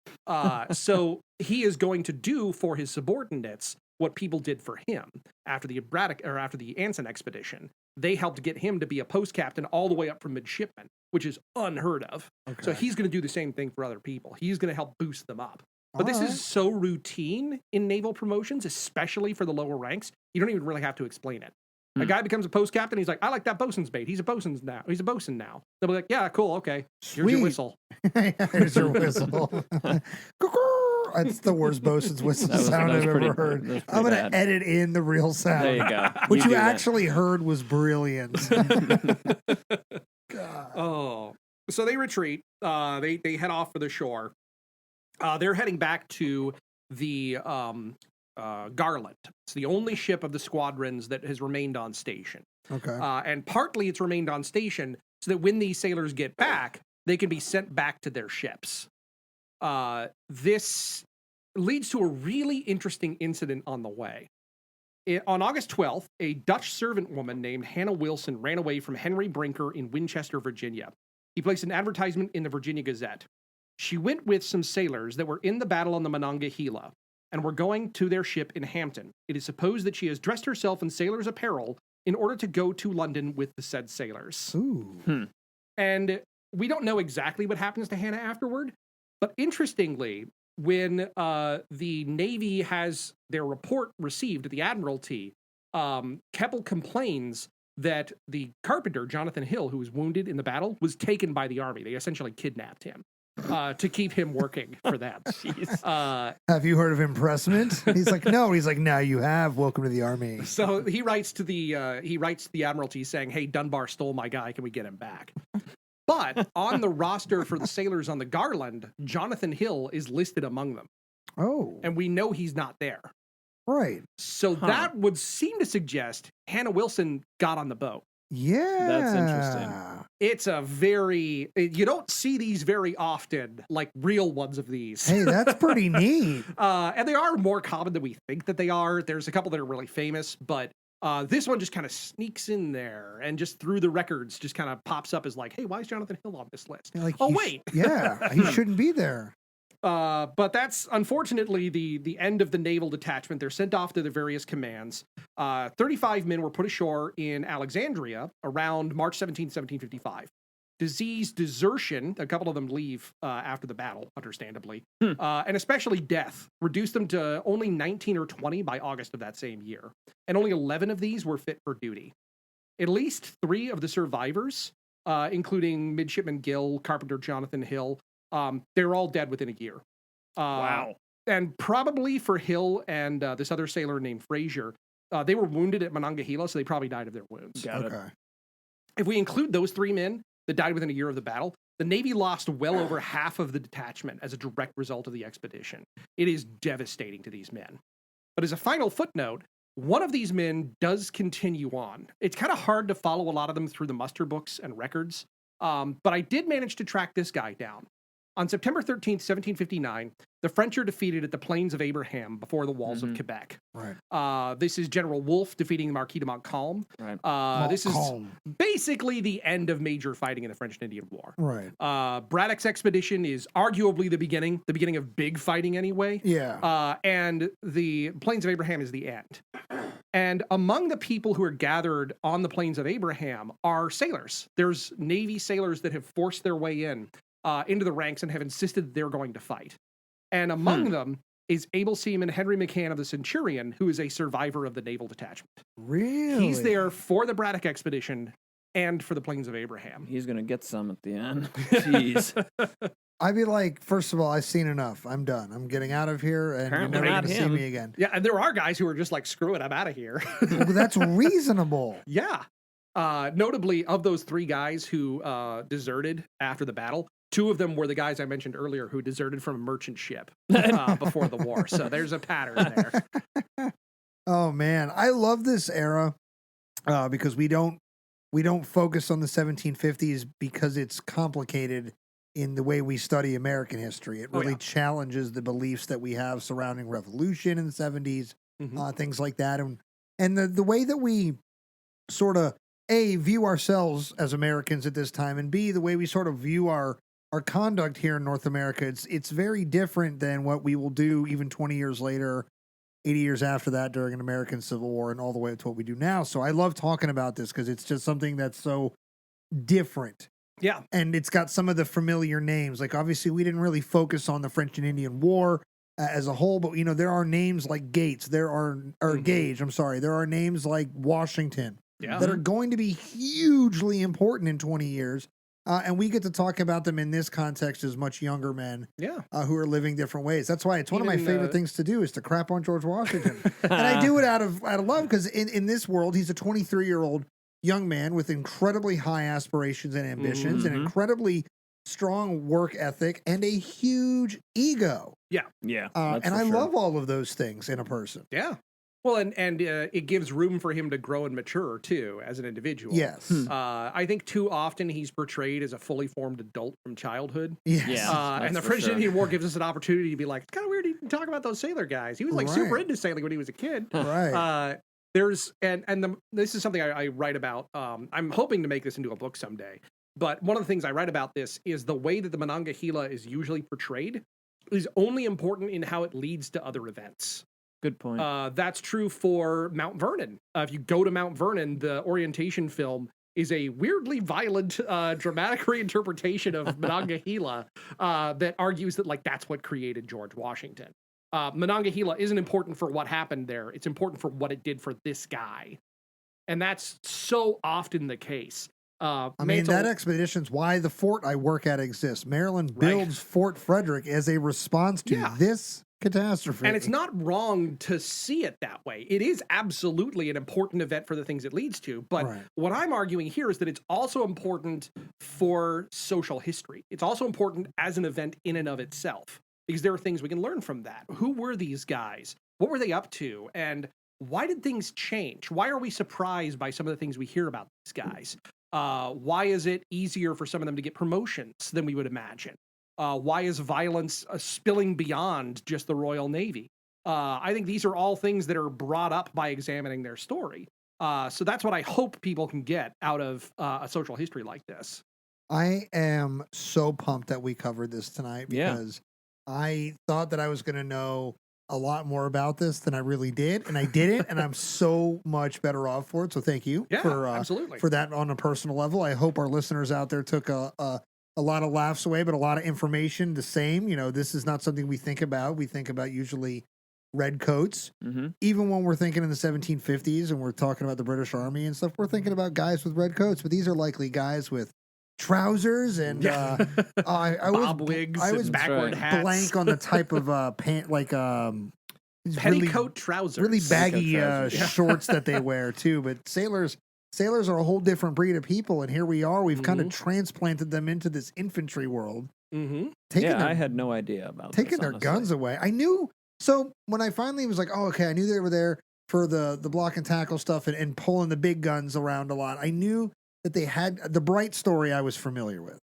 So he is going to do for his subordinates what people did for him after the Braddock or after the Anson expedition. They helped get him to be a post captain all the way up from midshipman, which is unheard of. Okay. So he's going to do the same thing for other people. He's going to help boost them up. But this is so routine in naval promotions, especially for the lower ranks. You don't even really have to explain it. A guy becomes a post captain. He's like, I like that bosun's mate. He's a bosun now. They'll be like, yeah, cool. Okay. Here's your whistle. Here's your whistle. That's the worst bosun's whistle sound I've ever heard. I'm going to edit in the real sound. There you go. What you actually heard was brilliant. God. Oh. So they retreat. They head off for the shore. They're heading back to the Garland. It's the only ship of the squadrons that has remained on station. Okay. And partly it's remained on station so that when these sailors get back, they can be sent back to their ships. This leads to a really interesting incident on the way. On August 12th, a Dutch servant woman named Hannah Wilson ran away from Henry Brinker in Winchester, Virginia. He placed an advertisement in the Virginia Gazette. She went with some sailors that were in the battle on the Monongahela and were going to their ship in Hampton. It is supposed that she has dressed herself in sailor's apparel in order to go to London with the said sailors. Ooh. And we don't know exactly what happens to Hannah afterward, but interestingly, when the Navy has their report received at the Admiralty, Keppel complains that the carpenter, Jonathan Hill, who was wounded in the battle, was taken by the army. They essentially kidnapped him to keep him working for them. Have you heard of impressment? He's like, no. He's like, now you have. Welcome to the army. So he writes to the Admiralty saying, hey, Dunbar stole my guy. Can we get him back? But on the roster for the sailors on the Garland, Jonathan Hill is listed among them. Oh. And we know he's not there. Right. So that would seem to suggest Hannah Wilson got on the boat. Yeah. That's interesting. It's you don't see these very often, like real ones of these. Hey, that's pretty neat. And they are more common than we think that they are. There's a couple that are really famous, but this one just kind of sneaks in there and just through the records just kind of pops up as like, hey, why is Jonathan Hill on this list? Like, oh, wait. Yeah, he shouldn't be there. But that's unfortunately the end of the naval detachment. They're sent off to their various commands. 35 men were put ashore in Alexandria around March 17, 1755. Disease, desertion, a couple of them leave after the battle, understandably, and especially death, reduced them to only 19 or 20 by August of that same year. And only 11 of these were fit for duty. At least 3 of the survivors, including Midshipman Gill, Carpenter Jonathan Hill, they're all dead within a year. Wow. And probably for Hill and this other sailor named Frazier, they were wounded at Monongahela, so they probably died of their wounds. Got it. If we include those 3 men that died within a year of the battle, the Navy lost well over half of the detachment as a direct result of the expedition. It is devastating to these men. But as a final footnote, one of these men does continue on. It's kind of hard to follow a lot of them through the muster books and records, but I did manage to track this guy down. On September 13th, 1759, the French are defeated at the Plains of Abraham before the walls of Quebec. Right. This is General Wolfe defeating the Marquis de Montcalm. Right. This is Montcalm. basically the end of major fighting in the French and Indian War. Right. Braddock's expedition is arguably the beginning of big fighting anyway. Yeah. And the Plains of Abraham is the end. And among the people who are gathered on the Plains of Abraham are sailors. There's Navy sailors that have forced their way in into the ranks and have insisted they're going to fight. And among them is able seaman Henry McCann of the Centurion, who is a survivor of the naval detachment. Really? He's there for the Braddock expedition and for the Plains of Abraham. He's going to get some at the end. Jeez. I'd be like, first of all, I've seen enough. I'm done. I'm getting out of here, and Apparently you're never not going to see him. me again. Yeah, and there are guys who are just like, screw it, I'm out of here. Well, that's reasonable. Yeah. Notably, of those 3 guys who deserted after the battle, 2 of them were the guys I mentioned earlier who deserted from a merchant ship before the war. So there's a pattern there. Oh man, I love this era because we don't focus on the 1750s because it's complicated in the way we study American history. It really challenges the beliefs that we have surrounding revolution in the 70s, things like that, and the way that we sort of view ourselves as Americans at this time, and B, the way we sort of view our conduct here in North America. It's very different than what we will do even 20 years later, 80 years after that during an American Civil War, and all the way up to what we do now. So I love talking about this because it's just something that's so different. Yeah. And it's got some of the familiar names. Like, obviously, we didn't really focus on the French and Indian War as a whole, but, there are names like Gates. There are Gage, I'm sorry. There are names like Washington that are going to be hugely important in 20 years. And we get to talk about them in this context as much younger men who are living different ways. That's why it's one of my favorite things to do is to crap on George Washington. And I do it out of love because in this world, he's a 23-year-old young man with incredibly high aspirations and ambitions, an incredibly strong work ethic, and a huge ego. Yeah. Yeah. And I love all of those things in a person. Yeah. Well, and it gives room for him to grow and mature, too, as an individual. Yes. I think too often he's portrayed as a fully formed adult from childhood. Yes. Yeah. And the French and Indian War gives us an opportunity to be like, it's kind of weird to talk about those sailor guys. He was like super into sailing when he was a kid. Right. This is something I write about. I'm hoping to make this into a book someday. But one of the things I write about this is the way that the Monongahela is usually portrayed is only important in how it leads to other events. Good point. That's true for Mount Vernon. If you go to Mount Vernon, the orientation film is a weirdly violent, dramatic reinterpretation of Monongahela that argues that that's what created George Washington. Monongahela isn't important for what happened there. It's important for what it did for this guy. And that's so often the case. That expedition's why the fort I work at exists. Maryland builds Fort Frederick as a response to this catastrophe. And it's not wrong to see it that way. It is absolutely an important event for the things it leads to. But what I'm arguing here is that it's also important for social history. It's also important as an event in and of itself, because there are things we can learn from that. Who were these guys? What were they up to? And why did things change? Why are we surprised by some of the things we hear about these guys? Why is it easier for some of them to get promotions than we would imagine? Why is violence spilling beyond just the Royal Navy? I think these are all things that are brought up by examining their story. So that's what I hope people can get out of a social history like this. I am so pumped that we covered this tonight because I thought that I was going to know a lot more about this than I really did, and I didn't, and I'm so much better off for it. So thank you absolutely. for that on a personal level. I hope our listeners out there took a lot of laughs away, but a lot of information the same. This is not something we think about. We think about usually red coats. Even when we're thinking in the 1750s and we're talking about the British Army and stuff, we're thinking about guys with red coats, but these are likely guys with trousers and wigs. I was backward hats. Blank on the type of pant, petticoat trousers, really baggy shorts that they wear too. But sailors are a whole different breed of people, and here we are. We've kind of transplanted them into this infantry world. I had no idea about taking their guns away. I knew. So when I finally was like, oh, okay, I knew they were there for the block and tackle stuff and pulling the big guns around a lot. I knew that they had the Bright story I was familiar with.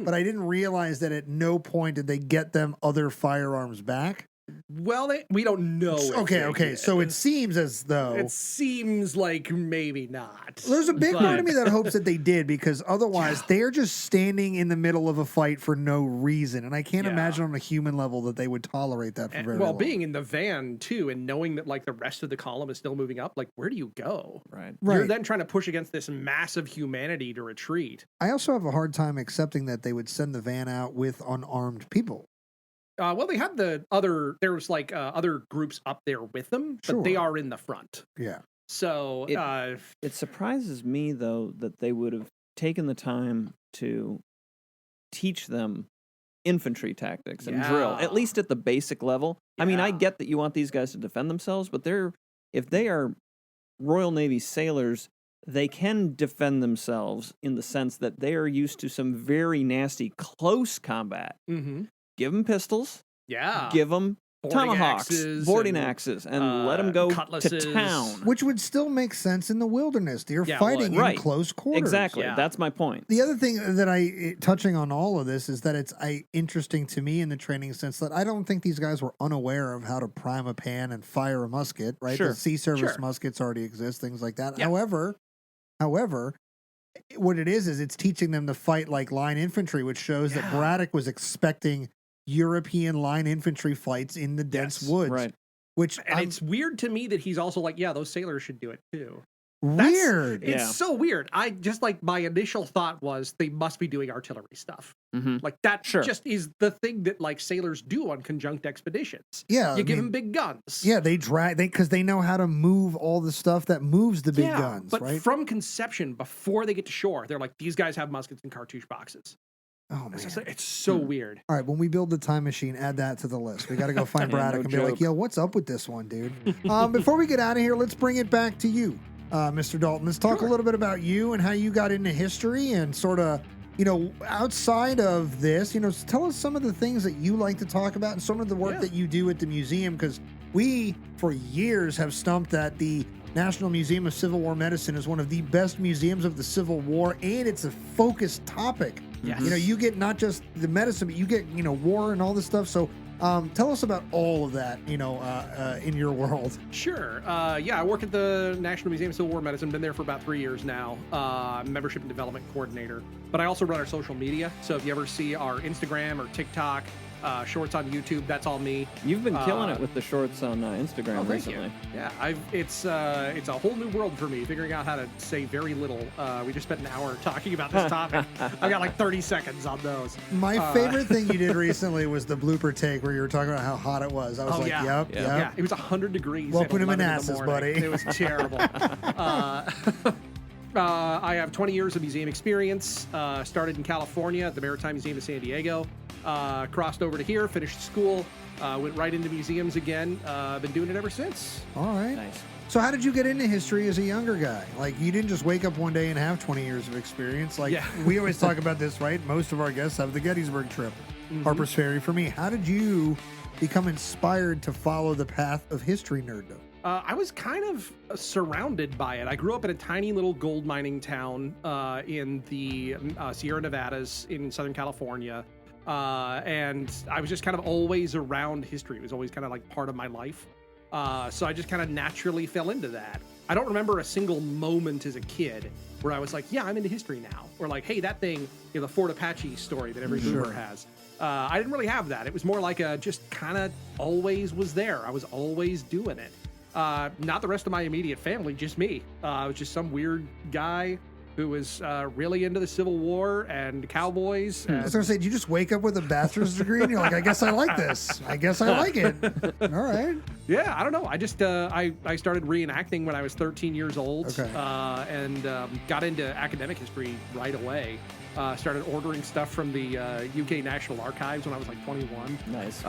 but I didn't realize that at no point did they get them other firearms back. Well, we don't know. Okay. So it seems as though it seems like maybe not. There's a big part of me that hopes that they did, because otherwise they're just standing in the middle of a fight for no reason, and I can't imagine on a human level that they would tolerate that for very long. Being in the van too, and knowing that like the rest of the column is still moving up, like where do you go? Right. You're then trying to push against this massive humanity to retreat. I also have a hard time accepting that they would send the van out with unarmed people. Well, they had there's like other groups up there with them, but they are in the front. Yeah. So it surprises me, though, that they would have taken the time to teach them infantry tactics and drill, at least at the basic level. I mean, I get that you want these guys to defend themselves, but if they are Royal Navy sailors, they can defend themselves in the sense that they are used to some very nasty close combat. Mm-hmm. Give them pistols. Yeah. Give them tomahawks, boarding and, axes, and let them go cutlasses. to town. Which would still make sense in the wilderness. You're fighting in close quarters. Exactly. That's my point. The other thing that touching on all of this is that it's interesting to me in the training sense that I don't think these guys were unaware of how to prime a pan and fire a musket, right? Sure. The sea service muskets already exist, things like that. Yeah. However, what it is it's teaching them to fight like line infantry, which shows that Braddock was expecting European line infantry fights in the dense woods. Right. It's weird to me that he's also like, those sailors should do it too. Weird. It's so weird. I just like my initial thought was they must be doing artillery stuff. Mm-hmm. Like that just is the thing that like sailors do on conjunct expeditions. Yeah. You give them big guns. Yeah, because they know how to move all the stuff that moves the big guns, but right? from conception, before they get to shore, they're like, these guys have muskets and cartouche boxes. Oh, man. It's so weird. All right, when we build the time machine, add that to the list. We got to go find Braddock and be like, yo, what's up with this one, dude? Before we get out of here, let's bring it back to you, Mr. Dalton. Let's talk a little bit about you and how you got into history and sort of, outside of this, tell us some of the things that you like to talk about and some of the work that you do at the museum, because we, for years, have stumped that the National Museum of Civil War Medicine is one of the best museums of the Civil War, and it's a focused topic. Yes. You get not just the medicine, but you get, war and all this stuff. So tell us about all of that, in your world. Sure. I work at the National Museum of Civil War Medicine. Been there for about 3 years now. Membership and development coordinator. But I also run our social media. So if you ever see our Instagram or TikTok, shorts on YouTube, that's all me. You've been killing it with the shorts on Instagram recently. Yeah, it's a whole new world for me, figuring out how to say very little. We just spent an hour talking about this topic. I've got like 30 seconds on those. My favorite thing you did recently was the blooper take where you were talking about how hot it was. I was yep. It was 100 degrees. Welcome to 11 Manassas, buddy. It was terrible. I have 20 years of museum experience. Started in California at the Maritime Museum of San Diego. Crossed over to here, finished school, went right into museums again. Been doing it ever since. All right. Nice. So how did you get into history as a younger guy? Like, you didn't just wake up one day and have 20 years of experience. Like, we always talk about this, right? Most of our guests have the Gettysburg trip, Harper's Ferry. For me, how did you become inspired to follow the path of history nerddom? I was kind of surrounded by it. I grew up in a tiny little gold mining town in the Sierra Nevadas in Southern California. And I was just kind of always around history. It was always kind of like part of my life. So I just kind of naturally fell into that. I don't remember a single moment as a kid where I was like, I'm into history now. Or like, hey, that thing, the Fort Apache story that every boomer has. I didn't really have that. It was more like just kind of always was there. I was always doing it. Not the rest of my immediate family, just me. I was just some weird guy who was really into the Civil War and cowboys. I was going to say, did you just wake up with a bachelor's degree and you're like, I guess I like this. I guess I like it. All right. Yeah, I don't know. I just, I started reenacting when I was 13 years old. Okay. And got into academic history right away. Started ordering stuff from the UK National Archives when I was like 21. Nice.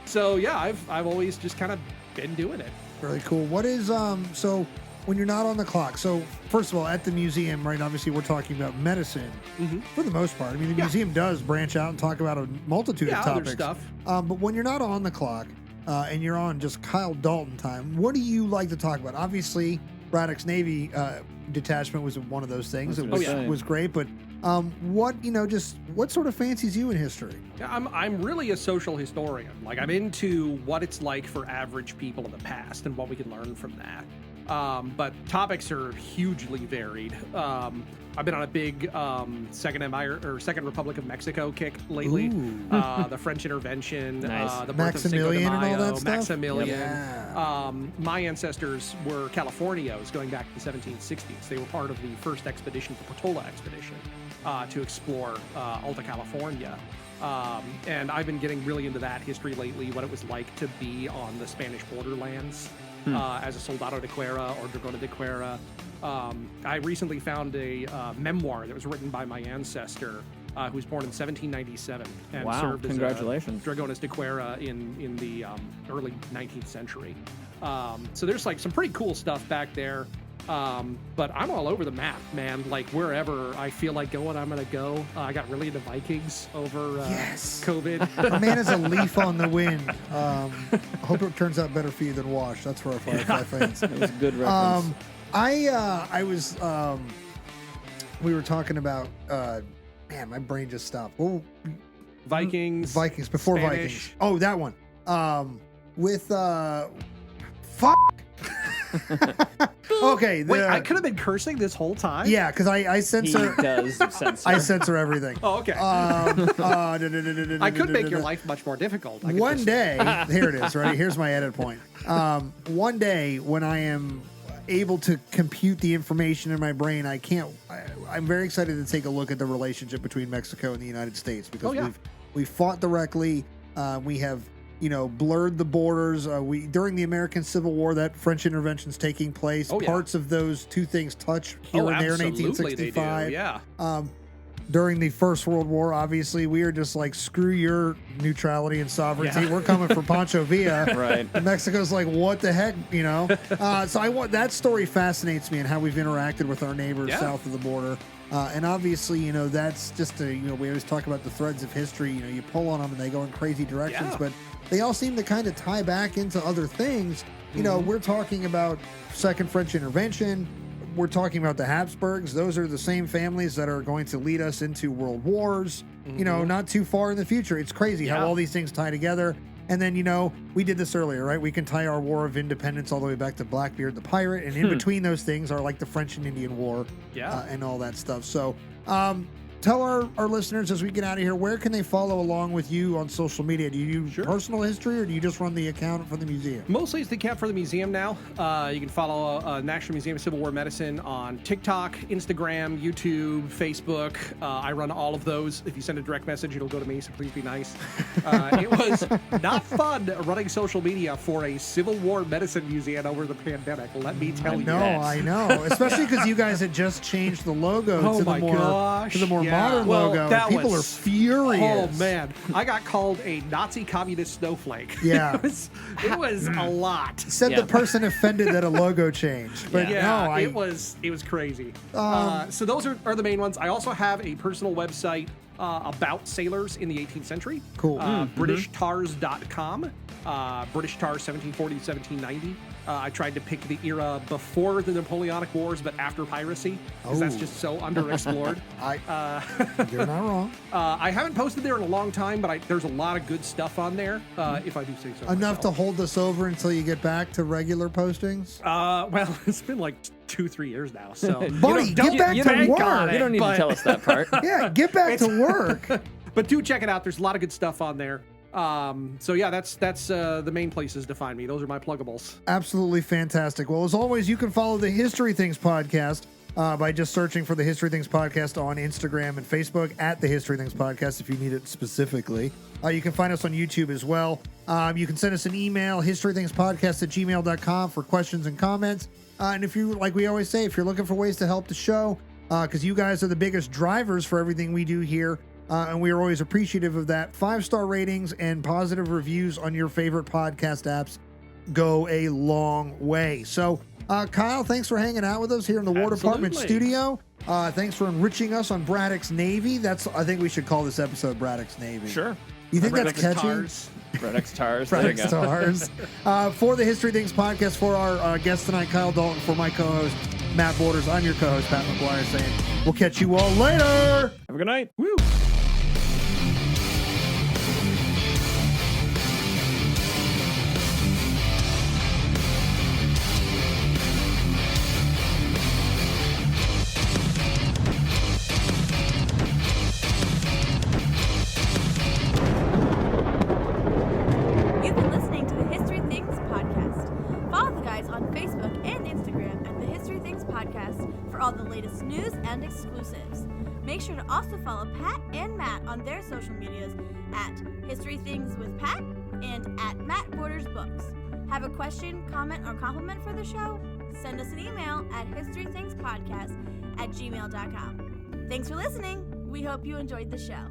So yeah, I've always just kind of been doing it. Really cool. What is, so when you're not on the clock, so first of all, at the museum, right, obviously we're talking about medicine for the most part. I mean, the museum does branch out and talk about a multitude of topics. Other stuff. But when you're not on the clock and you're on just Kyle Dalton time, what do you like to talk about? Obviously, Braddock's Navy detachment was one of those things. It was great, but What sort of fancies you in history? I'm really a social historian. Like, I'm into what it's like for average people in the past and what we can learn from that. But topics are hugely varied. I've been on a big Second Republic of Mexico kick lately. The French intervention, Nice. the birth Maximilian of Cinco de and all Mayo, that stuff? Maximilian. Yeah. My ancestors were Californios going back to the 1760s. They were part of the first expedition, the Portola expedition, to explore Alta California. And I've been getting really into that history lately, what it was like to be on the Spanish borderlands as a soldado de Cuera or dragona de Cuera. I recently found a memoir that was written by my ancestor, who was born in 1797 and Wow, served congratulations. as a dragones de Cuera in the early 19th century. So there's like some pretty cool stuff back there. But I'm all over the map, man. Like, wherever I feel like going, I'm gonna go. I got really into Vikings over COVID. A man is a leaf on the wind. I hope it turns out better for you than Wash. That's for our Firefly fans. That was a good reference. We were talking about, man, my brain just stopped. Well, Vikings before Spanish. Vikings. Oh, that one. Fuck. Okay. Wait, I could have been cursing this whole time? Yeah, because I He censor. does censor. I censor everything. Oh, okay. I could make your life much more difficult. I could One just- day, here it is, right? Here's my edit point. One day, when I am able to compute the information in my brain, I'm very excited to take a look at the relationship between Mexico and the United States because we've fought directly. We have, blurred the borders. During the American Civil War, that French intervention's taking place. Oh, yeah. Parts of those two things touch here and there in absolutely they do, 1865. yeah. During the First World War, obviously, we are just like, screw your neutrality and sovereignty. Yeah. We're coming for Pancho Villa. Right. And Mexico's like, what the heck, So that story fascinates me and how we've interacted with our neighbors south of the border. And obviously, that's just we always talk about the threads of history. You pull on them and they go in crazy directions, but they all seem to kind of tie back into other things. We're talking about Second French Intervention. We're talking about the Habsburgs. Those are the same families that are going to lead us into world wars, not too far in the future. It's crazy how all these things tie together. And then, we did this earlier, right? We can tie our War of Independence all the way back to Blackbeard the Pirate. And in between those things are like the French and Indian War and all that stuff. So tell our listeners as we get out of here, where can they follow along with you on social media? Do you do personal history or do you just run the account for the museum? Mostly it's the account for the museum now. You can follow National Museum of Civil War Medicine on TikTok, Instagram, YouTube, Facebook. I run all of those. If you send a direct message, it'll go to me, so please be nice. It was not fun running social media for a Civil War medicine museum over the pandemic, let me tell you. I know. Especially because you guys had just changed the logo to the more modern logo. That People are furious. Oh man, I got called a Nazi communist snowflake. Yeah. it was a lot. Said the person offended that a logo changed. But it was crazy. So those are the main ones. I also have a personal website about sailors in the 18th century. Cool. BritishTars.com. British Tars 1740 to 1790. I tried to pick the era before the Napoleonic Wars, but after piracy, because that's just so underexplored. You're not wrong. I haven't posted there in a long time, but there's a lot of good stuff on there, if I do say so. Enough to hold us over until you get back to regular postings? Well, it's been like 2-3 years now, so... Buddy, get back to work. You don't need to tell us that part. Yeah, get back to work. But do check it out. There's a lot of good stuff on there. So yeah, that's the main places to find me. Those are my pluggables. Absolutely fantastic. Well, as always, you can follow the History Things podcast by just searching for the History Things podcast on Instagram and Facebook at the History Things podcast if you need it specifically. You can find us on YouTube as well. You can send us an email, historythingspodcast@gmail.com for questions and comments. And if you, like we always say, if you're looking for ways to help the show, because you guys are the biggest drivers for everything we do here, and we are always appreciative of that. 5-star ratings and positive reviews on your favorite podcast apps go a long way. So, Kyle, thanks for hanging out with us here in the War Department studio. Thanks for enriching us on Braddock's Navy. I think we should call this episode Braddock's Navy. Sure. You think that's catchy? Braddock's Tars. Braddock's Tars. For the History Things podcast, for our guest tonight, Kyle Dalton, for my co-host, Matt Borders. I'm your co-host, Pat McGuire, saying we'll catch you all later. Have a good night. Woo! You've been listening to the History Things podcast. Follow the guys on Facebook and Instagram at the History Things podcast for all the latest news and exclusives. Make sure to also follow Pat and Matt on their social medias at History Things with Pat and at Matt Borders Books. Have a question, comment, or compliment for the show? Send us an email at historythingspodcast@gmail.com. Thanks for listening. We hope you enjoyed the show.